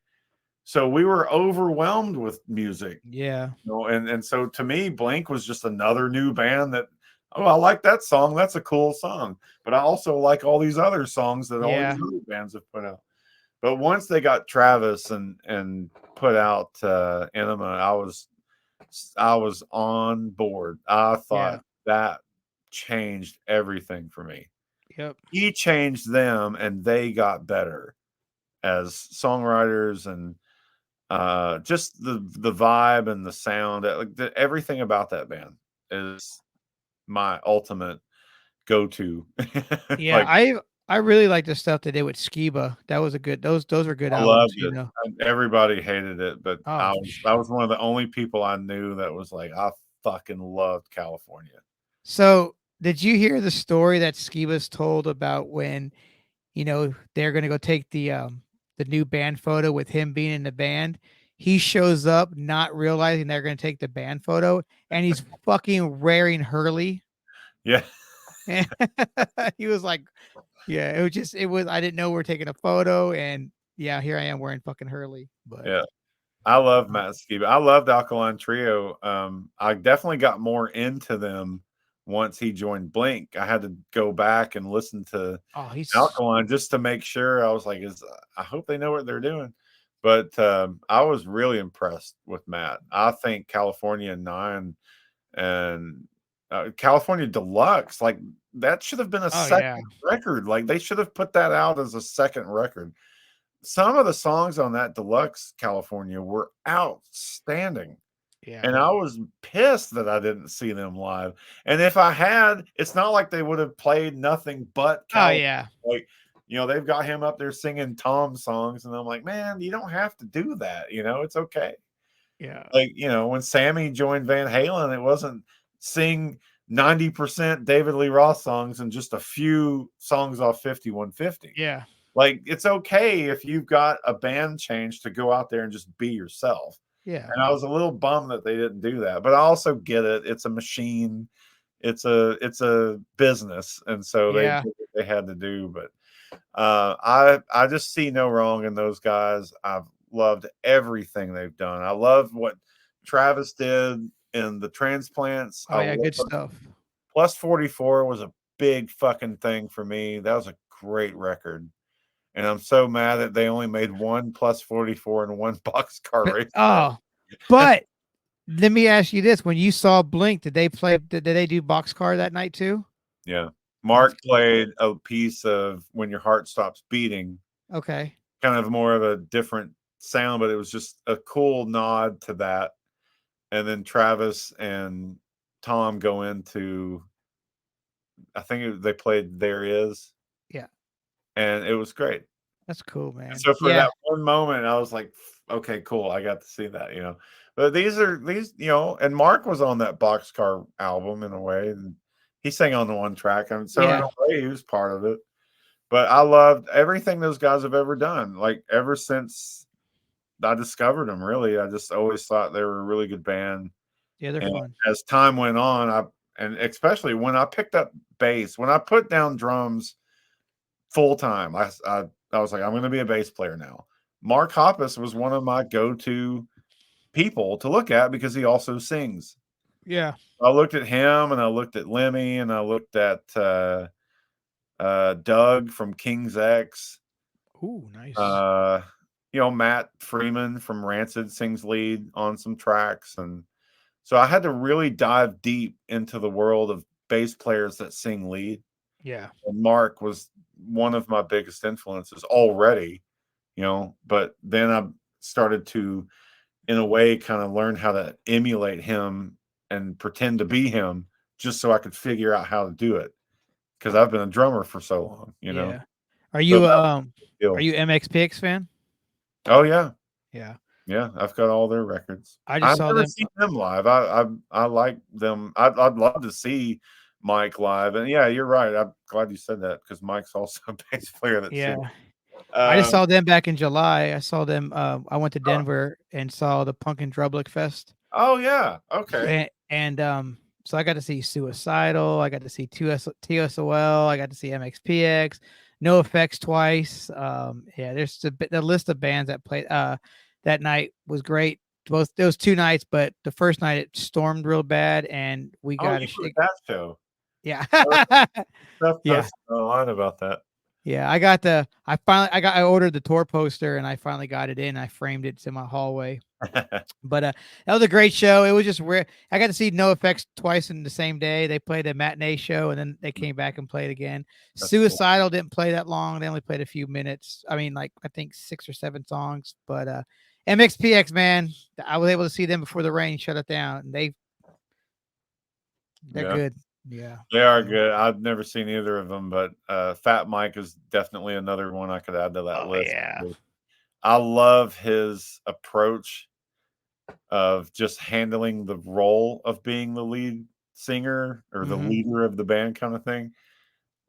So we were overwhelmed with music, yeah, and so to me, Blink was just another new band that, oh, I like that song. That's a cool song. But I also like all these other songs that all these yeah, other bands have put out. But once they got Travis and put out Enema, I was on board. I yeah. thought that changed everything for me. Yep. He changed them, and they got better as songwriters, and just the vibe and the sound. Everything about that band is my ultimate go to. Yeah, Like, I really like the stuff they did with Skiba. That was a good those were good I albums, loved you it. know. And everybody hated it, but Oh, I was one of the only people I knew that was like, I fucking loved California. so did you hear the story that Skiba's told about when, you know, they're gonna go take the new band photo with him being in the band? He shows up not realizing they're gonna take the band photo and he's fucking wearing Hurley. Yeah, And he was like, yeah, it was I didn't know we are taking a photo and yeah, here I am wearing fucking Hurley. But yeah. I love Matt Skiba. I loved Alkaline Trio. I definitely got more into them once he joined Blink. I had to go back and listen to oh, he's Alkaline just to make sure. I was like, I hope they know what they're doing. But I was really impressed with Matt. I think California 9 and California Deluxe, like that should have been a Oh yeah, second record. Like they should have put that out as a second record. Some of the songs on that Deluxe California were outstanding. yeah. And I was pissed that I didn't see them live. And if I had, it's not like they would have played nothing but Oh California. yeah, Like, they've got him up there singing Tom songs, and I'm like, man, you don't have to do that. It's okay. yeah, Like, when Sammy joined Van Halen, it wasn't sing 90% David Lee Roth songs and just a few songs off 5150. yeah, Like, it's okay if you've got a band change to go out there and just be yourself. yeah, And I was a little bummed that they didn't do that, but I also get it. It's a machine. It's a business, and so they yeah. did what they had to do. But I just see no wrong in those guys. I've loved everything they've done. I love what Travis did in the Transplants. Oh yeah, good stuff. Plus 44 was a big fucking thing for me. That was a great record. And I'm so mad that they only made one plus 44 and one boxcar But race. but let me ask you this: when you saw Blink, did they play? Did they do Boxcar that night too? Yeah. That's Mark played a piece of When Your Heart Stops Beating, okay. kind of more of a different sound, but it was just a cool nod to that. And then Travis and Tom go into, I think they played There Is, Yeah, and it was great. that's cool, And man. so for Yeah, that one moment, I was like, okay, cool. I got to see that. But and Mark was on that Boxcar album in a way, and he sang on the one track. And so in yeah, a way, he was part of it. But I loved everything those guys have ever done. Like ever since I discovered them, really, I just always thought they were a really good band. yeah. They're And fun. as time went on, and especially when I picked up bass, when I put down drums full time, I was like, I'm going to be a bass player now. Mark Hoppus was one of my go-to people to look at because he also sings. Yeah. I looked at him, and I looked at Lemmy, and I looked at Doug from King's X. Ooh, nice. Uh, Matt Freeman from Rancid sings lead on some tracks. And so I had to really dive deep into the world of bass players that sing lead. Yeah. And Mark was one of my biggest influences already, but then I started to, in a way, kind of learn how to emulate him and pretend to be him just so I could figure out how to do it. Because I've been a drummer for so long. Yeah. Are So you that was um a deal. are you MXPX fan? Oh yeah. Yeah. Yeah, I've got all their records. I just I've saw never them. seen them live. I like them. I'd love to see Mike live. And yeah, you're right. I'm glad you said that because Mike's also a bass player that Yeah. sings. I just Um, saw them back in July. I saw them. I went to oh, Denver and saw the Punk and Drublic Fest. oh yeah, okay. And so I got to see Suicidal. I got to see TSOL. I got to see MXPX. No Effects twice. Yeah, there's the list of bands that played that night was great. Both those two nights, but the first night it stormed real bad, and we Oh, got you a were at shit. that show. Yeah, Stuff yeah, posted online about that. yeah. I ordered the tour poster, and I finally got it in. I framed it. It's in my hallway. But that was a great show. It was just rare. I got to see No Effects twice in the same day. They played a matinee show and then they came back and played again. That's cool. Suicidal didn't play that long. They only played a few minutes. I mean, like I think 6 or 7 songs. But MXPX, man, I was able to see them before the rain shut it down. And they're Yeah, good. Yeah. they are Yeah. good. I've never seen either of them, but Fat Mike is definitely another one I could add to that Oh list. yeah. I love his approach of just handling the role of being the lead singer or the Hmm. leader of the band kind of thing.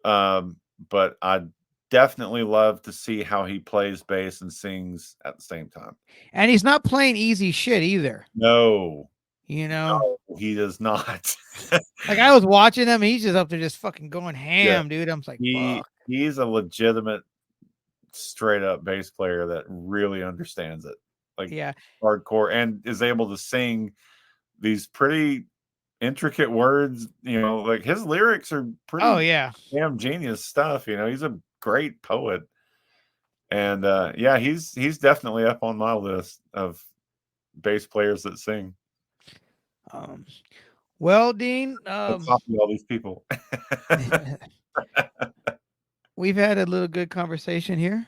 But I definitely love to see how he plays bass and sings at the same time. And he's not playing easy shit either. No, You know, no, he does not. like I was watching him. He's just up there just fucking going Yeah, ham, dude. I'm just like, fuck. he's a legitimate straight up bass player that really understands it, like Yeah. hardcore, and is able to sing these pretty intricate words. Like his lyrics are Oh pretty yeah. damn genius stuff. He's a great poet, and yeah, he's definitely up on my list of bass players that sing. Um, Well, Dean, Let's copy all these people. we've had a little good conversation here.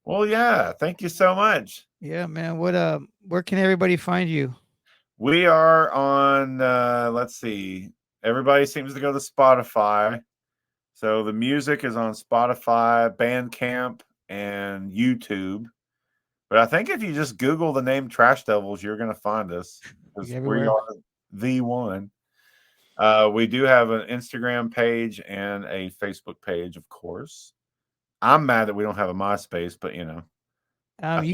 Well, yeah. Thank you so much. Yeah, man. Where can everybody find you? We are on, let's see, everybody seems to go to Spotify. So the music is on Spotify, Bandcamp, and YouTube. But I think if you just Google the name Trash Devils, you're going to find us because we Everywhere. are the one. We do have an Instagram page and a Facebook page, of course. I'm mad that we don't have a MySpace, but I think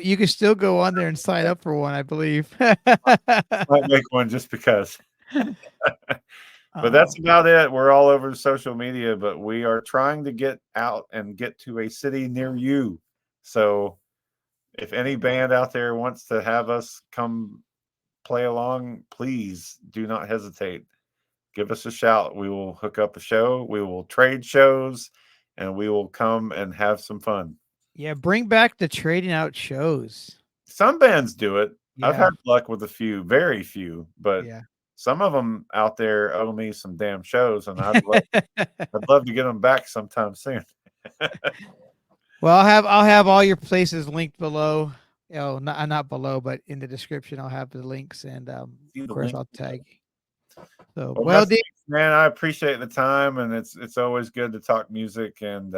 You could still go on there and sign up for one, I believe. I might make one just because. But Oh, that's about it. We're all over social media, but we are trying to get out and get to a city near you. So if any band out there wants to have us come play along, please do not hesitate. Give us a shout. We will hook up a show. We will trade shows and we will come and have some fun. yeah. Bring back the trading out shows. Some bands do it. I've Yeah. had luck with a few, very few, but Yeah. some of them out there owe me some damn shows, and I'd love to get them back sometime soon. Well, I'll have all your places linked below. Oh, not below, but in the description, I'll have the links, and See of the course, link. I'll tag you. So, Well, well, best Dean, thanks, man. I appreciate the time, and it's always good to talk music. And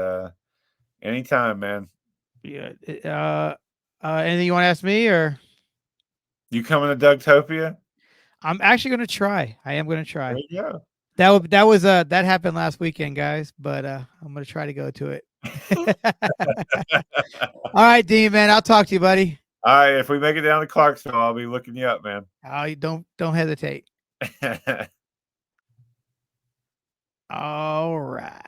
anytime, man. yeah. Anything you want to ask me, or You coming to Dougtopia? I'm actually going to try. I am going to There try. you go. That happened last weekend, guys. But I'm going to try to go to it. All right, Dean, man. I'll talk to you, buddy. All right, if we make it down to Clarksville, I'll be looking you up, man. Don't hesitate. All right.